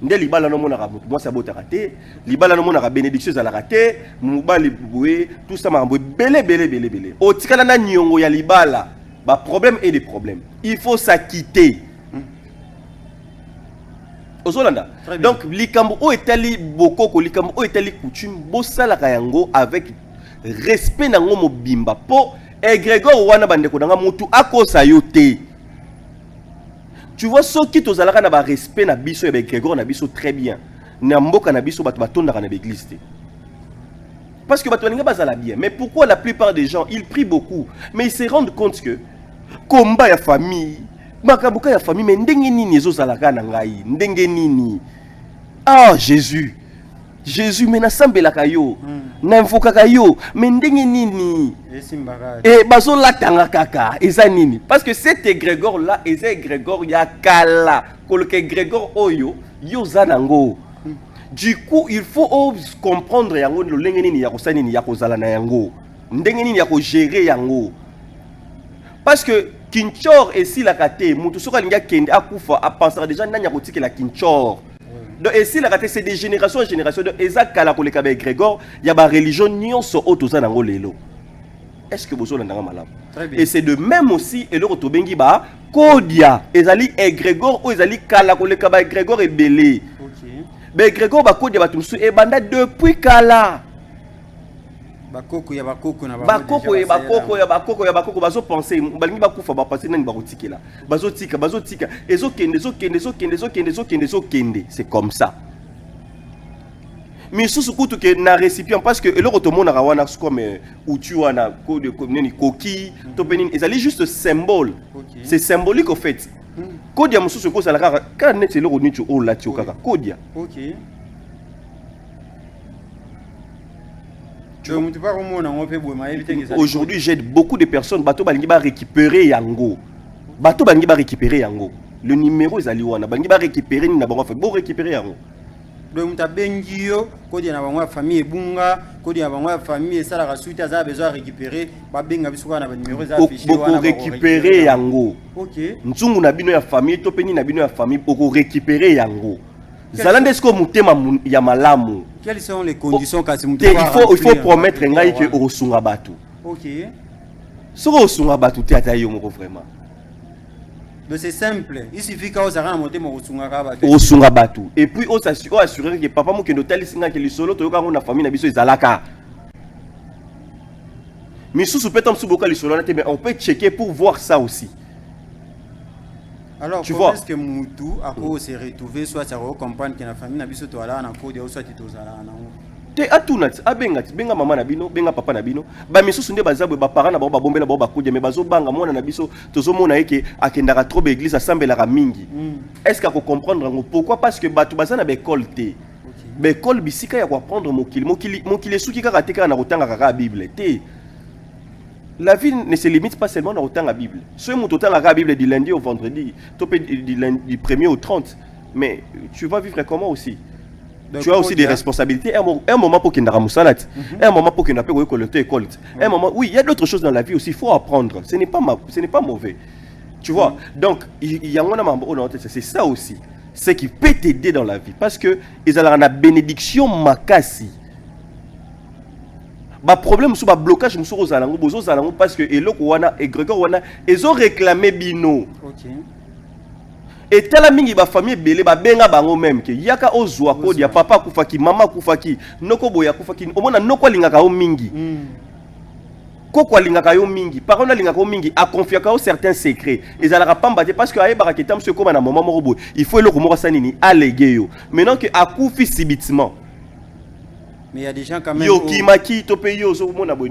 nde libala no mona ka mutu moi sabota raté libala no mona ka bénédiction za la raté mubali boye tout ça mambo belé otikala na nyongo ya libala ba problème et des problèmes il faut s'acquitter ozolanda donc likambo o etali bokoko likambo o etali coutume bosala ka yango avec respect nango mobimba po égrégore wana bandeko nanga mutu akosa yo te. Tu vois, ceux qui ont un respect na biso et Grégor na biso très bien. Namboka na biso bato batonda na l'église. Parce que bato balinga bazala bien. Mais pourquoi la plupart des gens, ils prient beaucoup, mais ils se rendent compte que combat ya famille, makabuka ya famille, mais ndenge nini ezozalaka na ngai, ndenge nini. Ah Jésus. Jésus mais na sambelaka yo, na mfokaka yo, mais ndenge nini. Et bazo la tanga kaka, eza nini? Parce que cet égrégore là, eza égrégore ya kala, kolke égrégore oyo, yo zanango. Du coup, il faut comprendre yango ndenge nini ya kosala nini ya kozala na yango. Ndenge nini ya ko gérer yango. Parce que Kinchor et si la kate, mutu soka linga kende akufa, a pensera déjà nanya kotike la Kinchor. Donc ici la c'est des générations en génération de Ezak kala koleka ba Grégor, il y a ba religion nyonso otoza nango lelo. Est-ce que vous avez malade? Et c'est de même aussi et le rotobengi ba kodia ezali Grégor ou ezali kala koleka ba Grégor et belé. OK. Ba Grégor ba kodia ba tumsu e banda depuis kala. Bakoko ya bakoko na bakoko ya bakoko bazo penser balingi bakufa ba penser nani bakotikela bazo tika ezokende c'est comme ça. Mais sous kutu ke na récipient parce que le rotomona rawana comme utu wana ko de neni koki to penin ezali juste symbole. C'est symbolique au fait. Kodia mususu ko sala kaka kana net le ronitu o lati o kaka kodia. OK. Aujourd'hui, j'aide beaucoup de personnes. Bato balingi ba récupérer yango. Bato balingi ba récupérer yango. Le numéro est aliwana. Balingi ba récupérer ni na bango fait. Bon récupérer yango. Donc muta bengio, kodi na bango famille bunga, kodi na bango famille sala ka suite za besoin récupérer, ba benga bisuka na ba numéro za affiché wana. Boko récupérer yango. OK. Nzungu na bino ya famille, to peni na bino ya famille, boko récupérer yango. Zalande esko mutema ya malamu. Quelles sont les conditions kasi mutu il faut promettre ngai que osunga batu. OK. Soko osunga batu te ata yo moko vraiment. Donc c'est simple. Il suffit que vous ayez monté mon osunga batu. Osunga batu. Et puis on s'assurer que papa mo kendo tali singa ke lisolo to yoka na famille na biso ezalaka. Mais sous peut-être suboka lisolo na te mais on peut checker pour voir ça aussi. Alors, comment est-ce que Moutou a se retrouvé soit ça comprendre que la famille n'a pas de to ala na ko de soit to zala na te atunat abengati benga mama na bino benga papa na bino ba misusu nde bazabwe ba parents na ba bombela ba bakudia mais bazo banga mwana na biso tozomona yeke akendaka trop église asambelaka mingi est-ce que ko comprendre ngo pourquoi parce que batu bazana ba école te ba école bisika ya ko apprendre mokili suki kaka te kana na kotanga kaka Bible te. La vie ne se limite pas seulement dans la Bible. Ce que tu as la Bible du lundi au vendredi, du 1er au 30, mais tu vas vivre comment aussi? Tu as aussi des responsabilités. Un moment pour qu'il y ait un salat, un moment pour qu'il y ait un collecteur, un moment. Oui, il y a d'autres choses dans la vie aussi. Il faut apprendre. Ce n'est pas mauvais. Tu vois? Donc, il y a un c'est ça aussi. C'est qui peut t'aider dans la vie. Parce que ils ont la bénédiction makasi. Ba problème sous ba blocage muso ozalango bozo zalango parce que eloko wana et Grégor wana ils ont réclamé bino. OK. Et tala mingi ba famille belé ba benga bango même que yaka ozwa ko dia papa kufaki mama kufaki noko boya kufaki omona noko lingaka o mingi. Koko lingaka yo mingi parona lingaka o mingi a confiaka au certains secrets ils alaka pamba parce que ayeba ka monsieur comme na moment morobo il faut eloko moko sanini alléguer yo maintenant que akufi subitement. Mais il y a des gens quand même.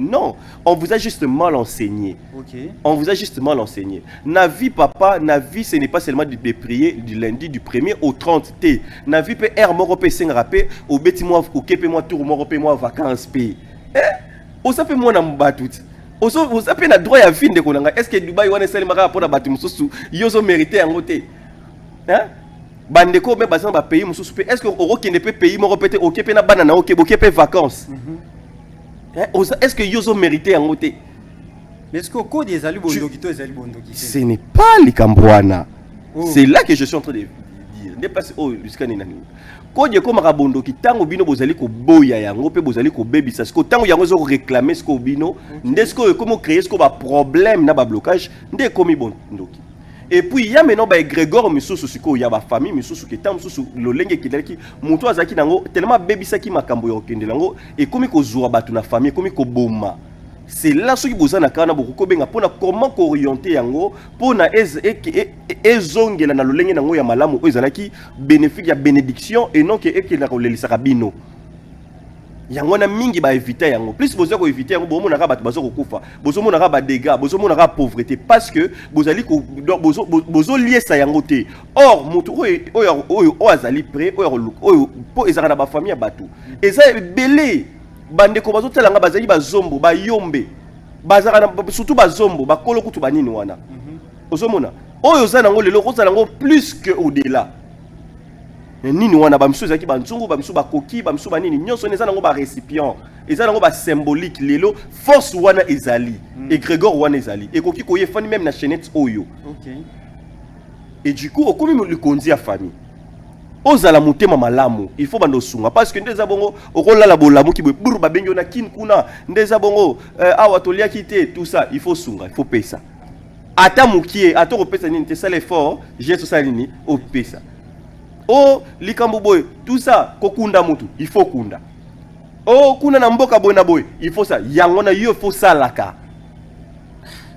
Non, on vous a juste mal enseigné. Okay. On vous a juste mal enseigné. Navi papa, Navi ce n'est pas seulement de prier du lundi du 1er au 30 T. Navi peut air moro pe sengrape au beti moi au kepe moi tour moro pe moi vacances pe. On s'appelle moi na mbatut. On s'appelle na droit à fin de konanga. Est-ce que Dubaï wana sali maka pour na batu mususu yozo mérité en côté. Hein? Bandeko me bazan ba pays mususu pe est-ce que oro qui ne peut payer mo répéter OK pe na banana OK bo pe vacances est-ce que yozo mérité en côté mais est-ce que code des ali bondoki to ezali bondoki ce n'est pas likambwana c'est là que je suis en train de dire n'est pas jusqu'à nani code comme rabondoki tango bino bozali ko boya yango pe bozali ko bebisa ce que tango yango zo réclamer ce ko bino ndesco comment créer ce ko ba problème na ba blocage ndé komi bondoki. Et puis il y a maintenant ba Grégor misusu siko ya ba famille misusu ki tam misusu lolenge ki dalaki muto azaki nango tellement bebisa ki makambo yo kende nango et komi ko zwa batu na famille komi ko boma. C'est là ce qui bozana kana beaucoup ko benga pona comment ko orienter yango pona ezongela na lolenge nango ya malamu ezalaki bénéfique ya bénédiction et non que ekela ko lelisa kabino. Yango na mingi ba éviter yango plus bozo ko éviter yango bomo na ka batu bazo ko kufa bozo mo na ka ba dégâts bozo mo na ka pauvreté parce que bozali ko bozo lier ça yango te or mutu oyo azali prêt oyo po ezaka na ba famille ya batu eza belé bande ko bazo telanga bazali bazombo ba yombe bazaka na surtout bazombo bakolo kutu banini wana ozomona oyo za nango lelo ko za nango plus que au-delà. Nini wana ba msuza ki ba nzungu ba msuba koki ba msuba nini nyonso neza nango ba récipient eza nango ba symbolique lelo force wana ezali et Grégor wana ezali et koki koye fani même na chaînette oyo. OK. Et du coup okomi le konzi ya famille ozala mutema malamu il faut bando sunga parce que ndeza bongo okola la bolamu ki buru ba bengo na kin kuna ndeza bongo awa tolia kité tout ça il faut sunga il faut payer ça ata mukie ata ko pesa nini te ça l'effort j'ai tout ça nini au pesa. Oh, likambo boy, tout ça, kokunda mutu, il faut kunda. Oh, kuna na mboka boy na boy, il faut ça. Yangona yo faut ça laka.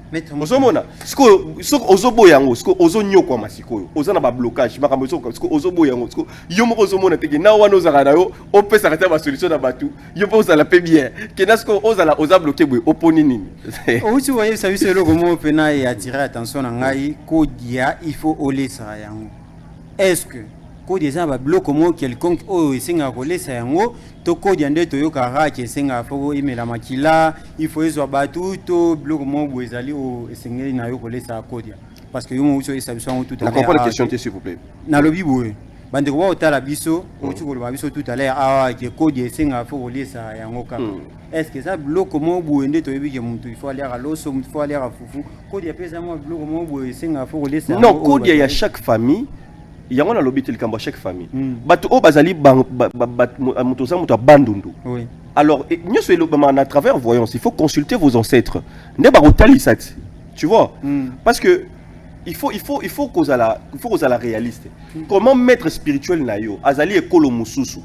Mais ozomona, siko ozobo yango, siko ozo nyoko masikoyo. Ozana ba blocage, makambo siko ozobo yango, siko yo moko ozomona teke na wana ozaka na yo, opesa kata ba solution na batu. Yo po ozala pe bien. Kenasko ozala oza bloqué boy, oponi nini. Aussi voyez ça c'est le comment pena et attirer attention na ngai ko dia il faut olesa yango. Est-ce que ko des gens ba bloquer mo quelconque o esenga ko lesa yango to ko dia nde to yoka ke esenga foko imela makila il faut ezwa batu to bloquer mo bo ezali o esengeli na yo ko lesa ko dia parce que yo mo uso establishment tout à l'heure. La comprendre la question s'il vous plaît. Na lobi boye bande ko otala biso o tiko lo biso tout à l'heure ah ke ko dia esenga foko lesa yango ka. Est-ce que ça bloque mo bo nde to yebi ke muntu il faut aller à l'osso il faut aller à fufu ko dia pesa mo bloquer mo bo esenga foko lesa. Non, ko dia ya chaque famille il y a un lobby tel qu'à chaque famille. Batu o bazali mutoza muto bandundu. Oui. Alors nous c'est à travers voyance, il faut consulter vos ancêtres. Ne barotali ça. Tu vois? Parce que il faut cause à la réaliste. Comment maître spirituel na yo azali ekolo mususu.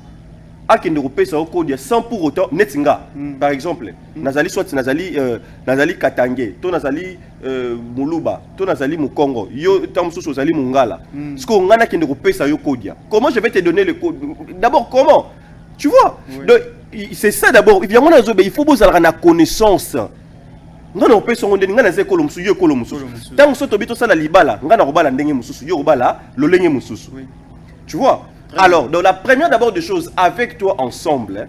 Akende kopesa oko dia sans pour autant netinga. Par exemple, nazali soit nazali Katangé, to nazali Muluba, to nazali Mukongo, yo tamsusu nazali Mungala. Ce qu'on ngana kende kopesa yo kodia. Comment je vais te donner le code? D'abord comment? Tu vois? Donc c'est ça d'abord. Il faut vous avoir la connaissance. Non, on peut se rendre ngana ze kolomsu yo kolomsu. Tant que tobito ça la libala, ngana robala ndenge mususu yo robala lo lenge mususu. Tu vois? Alors, dans la première d'abord des choses avec toi ensemble,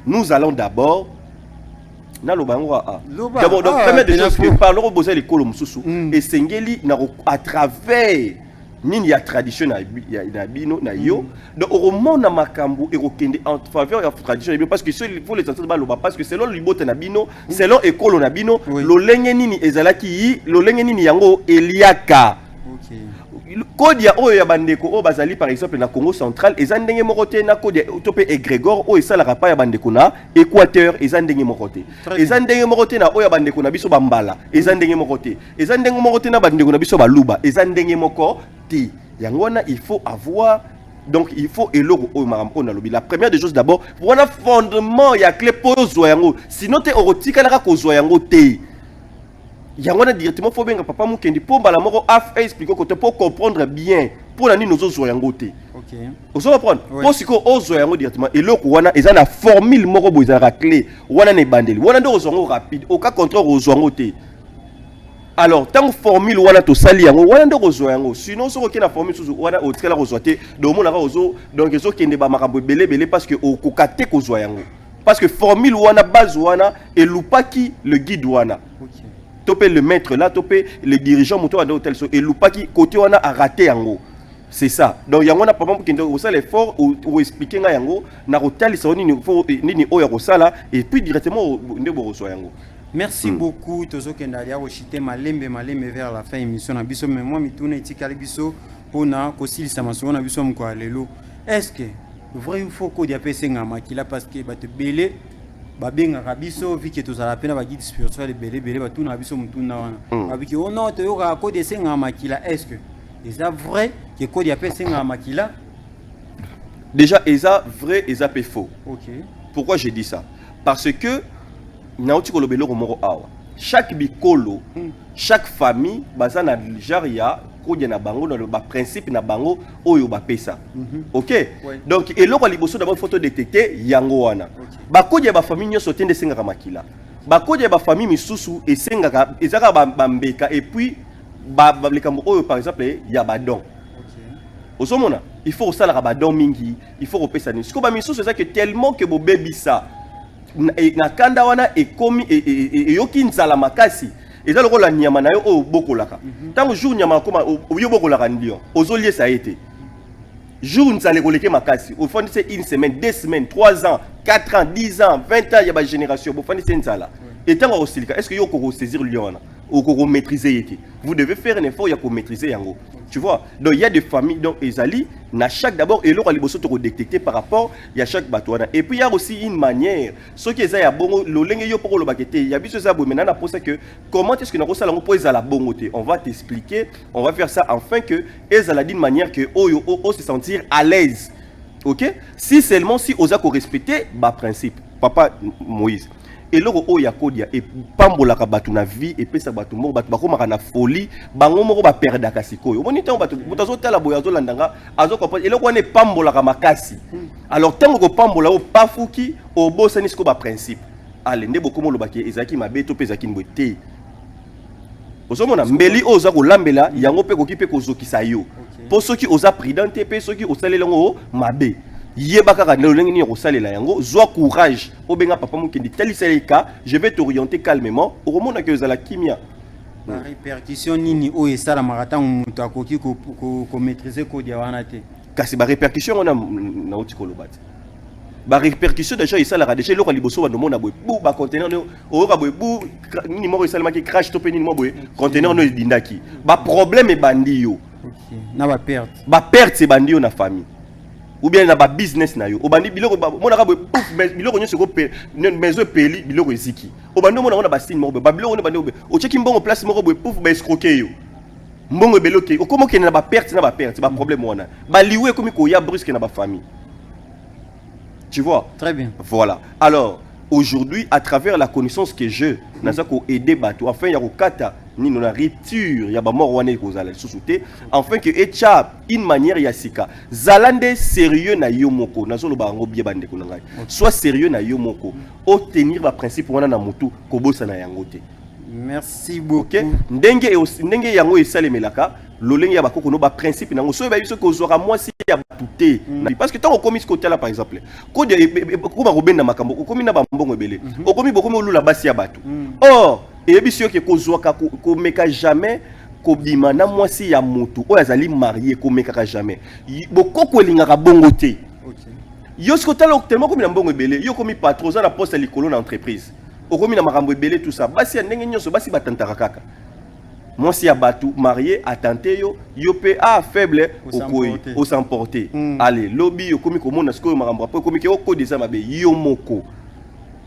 nous allons d'abord d'abord, donc première des choses que parlons besoin les kolomsusu et sengeli à travers nini ya tradition na bino na yo donc au moment na makambo et okende en faveur de la tradition parce que il faut les entendre baloba parce que selon libote na bino selon école na bino lolenge nini ezalaki lolenge nini yango eliaka kodia oyo ya bandeko o bazali par exemple na Congo central ezandenge mokote na kodia topé égrégore o esala rapa ya bandeko na Équateur ezandenge mokote ezandenge mokote na oyo ya bandeko na biso bambala ezandenge mokote ezandenge mokote na bandeko na biso baluba ezandenge moko ti yangona il faut avoir donc il faut eloko oyo makambo na lobi la première des choses d'abord wana fondement ya clé pozo yango sinon te orotika la ko zo yango te yango na directement faut bien papa mukendi po mbala moko expliquer côté pour comprendre bien pour la ni nous zo yango te OK ozo comprendre pour siko ozo yango directement eloko wana eza na formule moko boza la clé wana ne bandeli wana ndo ozo yango rapide au cas contraire ozo yango te. Alors, tant que formule wana to sali yango wana ndo ozo yango sinon so ko na formule suzu wana o tikala ko zo te do mona ka ozo donc ezo kende ba makambo belé parce que o kokate ko zo yango parce que formule wana base wana elupaki le guide wana. OK. Topé le maître là, topé le dirigeant moto à l'hôtel so et lupaki côté on a raté yango. C'est ça. Donc yango na papa qui ndo ça l'effort ou expliquer nga yango na hôtel ça ni oya ko sala et puis directement ndebo reçoit yango. Merci beaucoup tozo kendalia o chité malembe vers la fin émission na biso mais moi mituna itikali biso pona ko silisa maso na biso mko alelo. Est-ce que vrai il faut ko dia pese ngama kila parce que ba te belé babenga kabiso viki tozala pena ba guide spirituel belé ba tuna biso mutuna wana abiki ono to yoka ko de senga makila est-ce que c'est vrai que ko dia pese ngama makila déjà eza vrai eza pe faux. OK. Pourquoi j'ai dit ça? Parce que naoti ko lobelo ko moko awa chaque bikolo chaque famille bazana genre ya ko dia na bango na ba principe na bango oyo ba pesa. OK. Donc eloko liboso d'abord photo détecter yango wana. Bakodia ba famille nyoso tende senga makila bakodia ba famille misusu esenga ezaka bambeka et puis ba likambo oyo par exemple ya badon. OK. Osomona il faut osala badon mingi il faut repesa ni siko ba misusu ezaka tellement que bo baby ça na kanda wana ekomi e yoki nzala makasi eza lokola nyama na yo oyo bokolaka tango jour nyama koma oyo bokolaka ndio ozolie ça été jour nzale koleke makasi au fond c'est une semaine 2 semaines 3 ans 4 ans 10 ans 20 ans il y a ba génération au fond c'est nzala et tango osilika est-ce que yo ko saisir liona ou ko maîtriser yete vous devez faire un effort ya ko maîtriser yango tu vois donc il y a des familles donc ezali na chaque d'abord et l'autre liboso to détecter par rapport il y a chaque batouana et puis il y a aussi une manière ce qui est ya bongo lo lenge yo poko lo bakete il y a biso ça bo maintenant pour ça que comment est-ce que na ko sala ngo po ezala bongo te on va t'expliquer on va faire ça afin que ezala d'une manière que oyo o se sentir à l'aise. OK si seulement si osa ko respecter ba principe papa Moïse et loko oya kodia et pambola ka batu na vie et pesa batu mo batu bakoma na folie bango moko ba perdre kasikoyo boni tango batu botazo tala boya zo landanga azo comprendre et loko ne pambola ka makasi alors tango ko pambola o pafuki o bosani siko ba principe ale ndebo komo lo baki ezaki mabe to pesa kinbo te osomona mbeli oza ko lambela yango pe ko kipe ko zokisa yo po soki oza prudente pe soki osalelongo mabe yebaka ka ndolenge ni ko salela yango zwa courage obenga papa mukendi taliseleka je vais t'orienter calmement au moment que vous allez kimia la répercussion nini o esala marata mutu akoki ko maîtriser ko dia wana te kasi ba répercussion on a na otikolo bat ba répercussion déjà esala déjà loko liboso wa nomona boy bu ba conteneur no o ka boy bu ni mo esala maki crash to pe ni mo boy conteneur no dindaki ba problème e bandio. OK na ba perte c'est bandio na famille ou bien na ba business na yo obandi biloko mona ka pouf biloko nyo seko pe maison peli biloko eziki obandi mona ba signe mo ba biloko ne bandi o cheki mbongo place moko boy pouf ba escroquer yo mbongo beloke o komo ke na ba perte ba problème wana ba liwe komi ko ya brusque na ba famille tu vois très bien voilà alors aujourd'hui à travers la connaissance que j'ai naza ko aider bato afin ya kokata ni na rupture ya ba mort wana kozala sous-souté afin que echa une manière ya sika zalande sérieux na yo moko nazo lo bango bien bande ko ngai soit sérieux na yo moko o tenir ba principe wana na mutu ko bosa na yango te. Merci beaucoup. Okay? Ndenge yango esalemelaka lolenge ya bakoko no ba principe nango so ba biso ko zora mwasi ya batuté parce que tant on commis ce côté là par exemple ko de ko ba robenda makambo ko komi na ba mbongo ebele o komi bokomi olula basi ya batu or et biso ke ko zwa ko meka jamais ko bima na mwasi ya mutu o azali marié ko meka jamais bokoko elingaka bongo te. OK. Yo ce côté là tellement komi na mbongo ebele yo komi patron za na poste likolo na entreprise okomi na makambo ebele tout ça basi ya ndenge nyonso basi batantaka kaka mwasi ya batu marié attenté yo pe faible okoyi o s'emporter allez lobby okomi komona siko makambo après okomi ke okodi za mabe yo moko.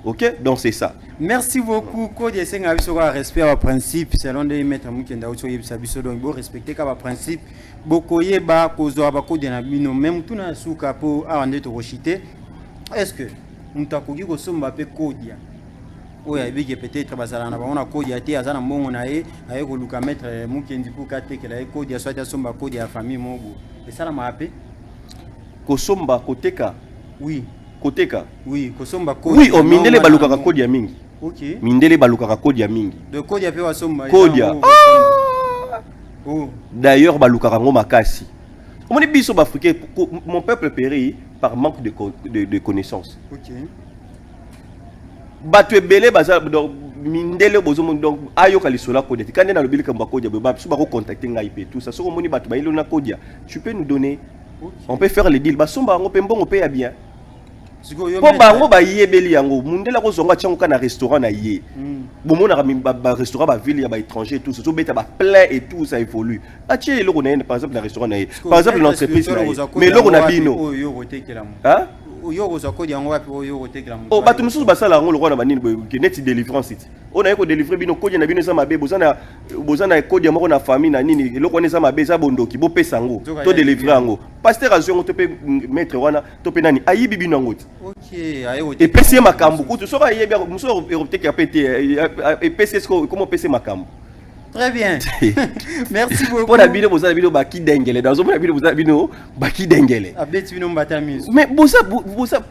OK, donc c'est ça. Merci beaucoup. Code esenga biso ka respect à principe selon des maîtres mukenda uto yebisa biso donc bo respecter ka principe bokoyeba kozwa ba code na bino même tuna suka po awande to rochiter. Est-ce que mutakoki ko somba pe code ya oya bige peut-être bazala na baona code ya te azana mbongo na ye aye ko luka maître mukendi pour ka tekela ye code ya soit somba code ya famille mobo et ça la mape ko somba koteka oui koteka oui ko somba code oui o mindele baluka ka code ya mingi. OK, mindele baluka ka code ya mingi de code ya pe wa somba code ya oh d'ailleurs baluka ngo makasi omoni biso ba africain mon peuple périt par manque de connaissances. OK. Batu ebele baza donc mindele bozo donc ayoka lisola kodia kande na lobili kamba kodia ba so ba ko contacter ngai pe tout ça soko moni batu ba ilo na kodia tu peux nous donner. Okay. On peut faire les deals ba somba ngo pe mbongo pe ya bien po bango ba yebeli yango mundela ko zonga tchango kana restaurant na ye bomona ba restaurant ba ville ya ba étranger tout ça so beta ba plein et tout ça évolue atie loko na par exemple na restaurant na ye par exemple l'entreprise na ye mais loko na bino hein yo ko zako yango wapi yo ko tekela oh batu mususu basala ngo lokona banini ke net délivrance it ona yeko délivrer bino kodi na bino za mabe bozana kodi moko na famille na nini lokona za mabe za bondoki bo pesa ngo to délivrer ngo pasteur azongo to pe maître wana to pe nani ayibi bino ngo. OK, ayo et pese makambo kutu so ba yebi muso européen pete et pese comment pese makambo. Très bien. Merci beaucoup. Pour la vidéo, vous avez vidéo baki dengele. Dans une vidéo, vous avez vidéo baki dengele. Mais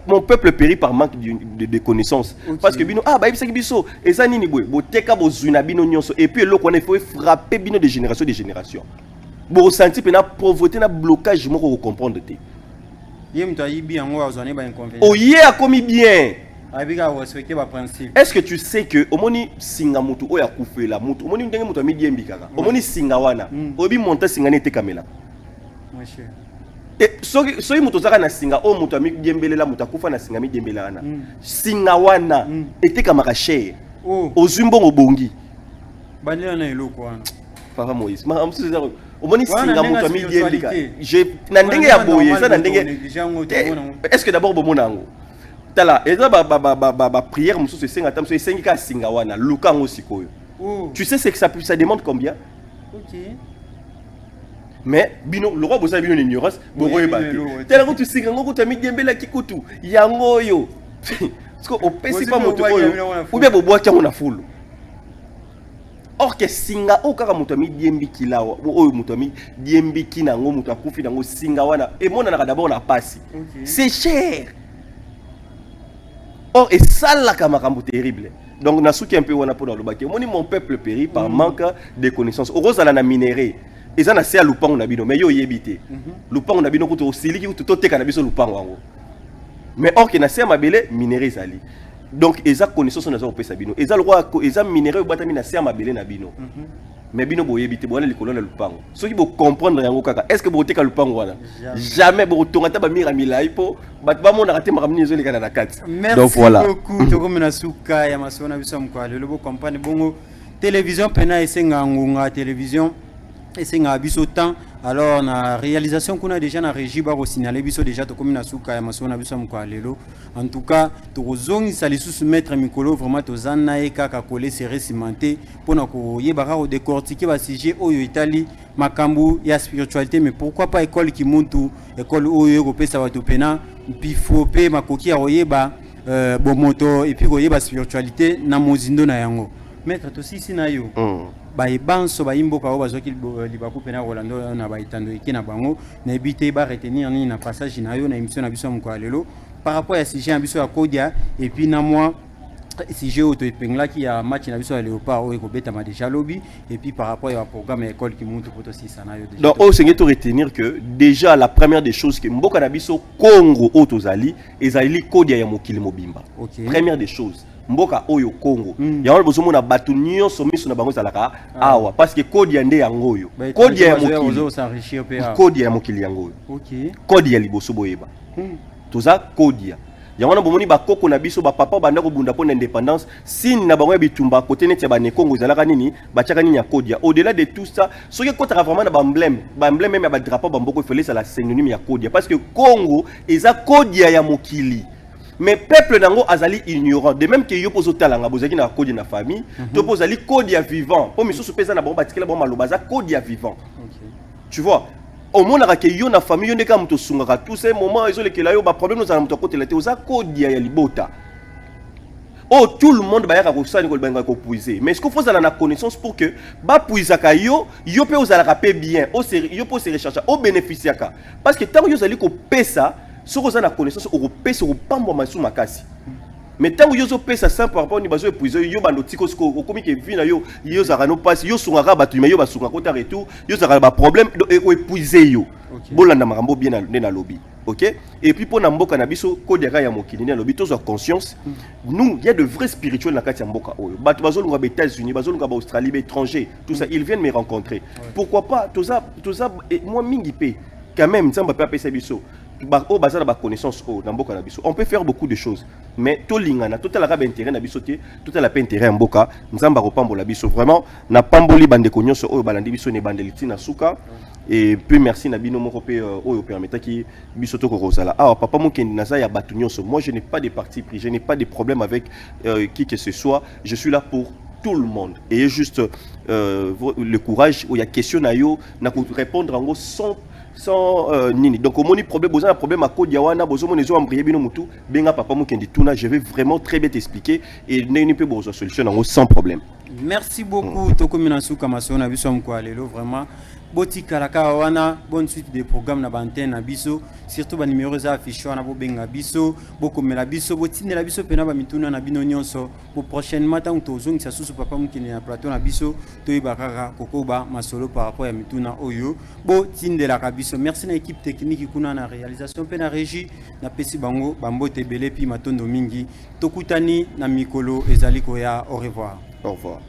mon peuple périt par manque de connaissances. Okay. Parce que bino ba ibisa biso eza nini boy. Bo teka bo zuna bino nyonso et puis le qu'on il faut frapper bino de génération. Bo ressentir pena pauvreté na blocage moko ko comprendre te. Yem to yibi yango azone ba inconvénient. Oh yé a commis bien. Respecter ba principe. Est-ce que tu sais que omoni singa mutu oya kufela mutu omoni ndenge mutu amidi kaka omoni singa wana obi monta singa ne te kamela monsieur et soki mutu zaka na singa o mutu amidi la mutu akufa na singa midi wana singa wana ete kamaka cher ozumbo ngobongi bandela na eloko wana papa Moïse ma amsu zero omoni singa mutu amidi mbika je na ndenge ya boye ça na ndenge est-ce que d'abord bomona ngo tala eza ba prière musu se senga tamso esengi ka singa wana luka ngo sikoyo. Tu sais c'est que ça demande combien? OK. Mais bino le roi bosa bino ignorance boko e baté. Tala ko tu singa ngo tami diembela kikutu yango yo. Parce que au pesi pas moto oyo ou bien bobo kyango na fulu. Or que singa o kaka moto mi diembi kilawa oyo moto mi diembi kinango moto akufi nango singa wana et mona na d'abord na passe. C'est cher. Or, et ça, là, c'est terrible. Donc, on a souki un peu wana pour dans le baquet. Mon peuple périt par manque de connaissances. Au rose, on a minéré. Et ça, on a fait à l'upang, on a bino. Mais yo, yébité. L'upang, on a bino, on a sili, on a tout te cannabis au l'upang. Mais or, qu'on a fait à ma belle, minéré, zali. Donc, et ça, connaissance, on a fait à bino. Et ça, le roi, et ça, minéré, on a fait à ma belle, nabino. Mais bino bo yebité bo les colonnes lupango ceux qui vont comprendre yango kaka est-ce que bo teka lupango wana jamais bo tongata ba mira milai po bat ba mona raté makamni zoli kana na kati. Donc voilà beaucoup to komena suka ya masona biso mkwale le bo comprendre bongo télévision pena esenga ngunga télévision esenga biso temps alors na réalisation qu'on a déjà na régie ba signaler biso déjà to komena suka ya masona biso mkwale lo en tout cas to zongi sali sous mettre mikolo vraiment to zanna e kaka coller serré cimenté pona ko yebaka ko décortiquer ba sujet oyo Italie makambu ya spiritualité mais pourquoi pas école ki muntu école oyo ko pesa ba to pena pifo pe makoki ya oyeba bomoto et puis koyeba spiritualité na mozindo na yango maître to sisi na yo ba ebanso ba imboka o bazoki libaku pena Rolando na ba itando ekina bango na ebite ba retenir ni na passage na yo na émission na biso mko lelo par rapport à sujet na biso ya Kodia et puis na moi sujet auto epengla qui a match na biso ya Léopard o ekobeta ma déjà lobby et puis par rapport à programme école qui monte poto sisa na yo déjà donc au seigneur to retenir que déjà la première des choses que mboka na biso Congo otozali ezali Kodia ya mokili mobimba première des choses mboka oyo Congo yango bozomona batu nyonso miso na bango zalaka awa parce que Kodia nde yango oyo Kodia ya mokili Kodia ya mokili yango oyo Kodia ya liboso boyeba toza Kodia yango na bomoni bakoko na biso bapapa banda kobunda pona indépendance signe na bango ya bitumba côté neti ya bane Congo zalaka nini batiaka nini ya Kodia au-delà de tout ça soki kotaka vraiment na emblème même ya ba drapeau bamboko il fallait la synonyme ya Kodia parce que Congo eza Kodia ya mokili. Mais peuple nango azali ignorant de même que yo pozo talanga bozaki na Kodia na famille to pozali Kodia vivant po miso pesa na bango batikela bango malobaza Kodia vivant tu vois au monde que yo na famille yo ndeka muto sungaka tout ces moments ils ont lekela yo ba problème nous a muto côté la te oza Kodia ya libota oh tout le monde ba yaka ko sani ko benga ko puiser mais ce qu'il faut ça la connaissance pour que ba puisaka yo pe ozala ka bien yo po se rechercher au bénéficier ka parce que tant yo zali ko pesa ce que vous avez la connaissance au pèse au pambo masu makasi mais tant que vous pèse ça par rapport ni bazo épuiser yo bandotiko au komi ke vina yo zara no passe yo sungaka batu mais yo basunga kota retour yo zara ba problème au épuiser yo bolanda makambo bien na lobby OK et puis pour na mboka na biso Kodia ya mokili na lobby tous conscience nous il y a de vrais spirituels na kati ya mboka oyo batu bazolunga ba États-Unis bazolunga ba Australie ba étrangers tout ça ils viennent me rencontrer pourquoi pas tout ça moi mingi pe quand même ça m'a pas pesa biso on peut faire beaucoup de choses mais tout lingana tout la intérêt na biso tout la intérêt mboka nzamba ko pambola biso vraiment na pamboli bande ko nyonso oyo balandi biso ne bandeliti na suka et puis merci na bino moko pe oyo permettre ki biso to ko rozala papa mokendi naza ya batu nyonso moi je n'ai pas de parti pris je n'ai pas de problème avec qui que ce soit je suis là pour tout le monde et juste le courage où il y a question na yo na ko répondre en gros sans nini donc au moni problème besoin un problème à Kodia wana besoin mon ezo embrier bino mutu benga papa mokendi tuna je vais vraiment très bien t'expliquer et ne peut besoin solution en sans problème. Merci beaucoup toko minasuka masona biso mko lelo vraiment boti karaka wana bonne suite des programmes na bantenne na biso surtout ba numéro za affiché wana bo benga biso boko mela biso botine la biso pena ba mituna na bino nyonso pour prochainement tant to zongi sa susu papa mukini na plateau na biso to ibakaka kokoba masolo par rapport ya mituna oyo bo tinde la biso merci na équipe technique kuna na réalisation pe na régie na pesi bango bambote belé pi matondo mingi tokutani na mikolo ezali koya au revoir. Au revoir.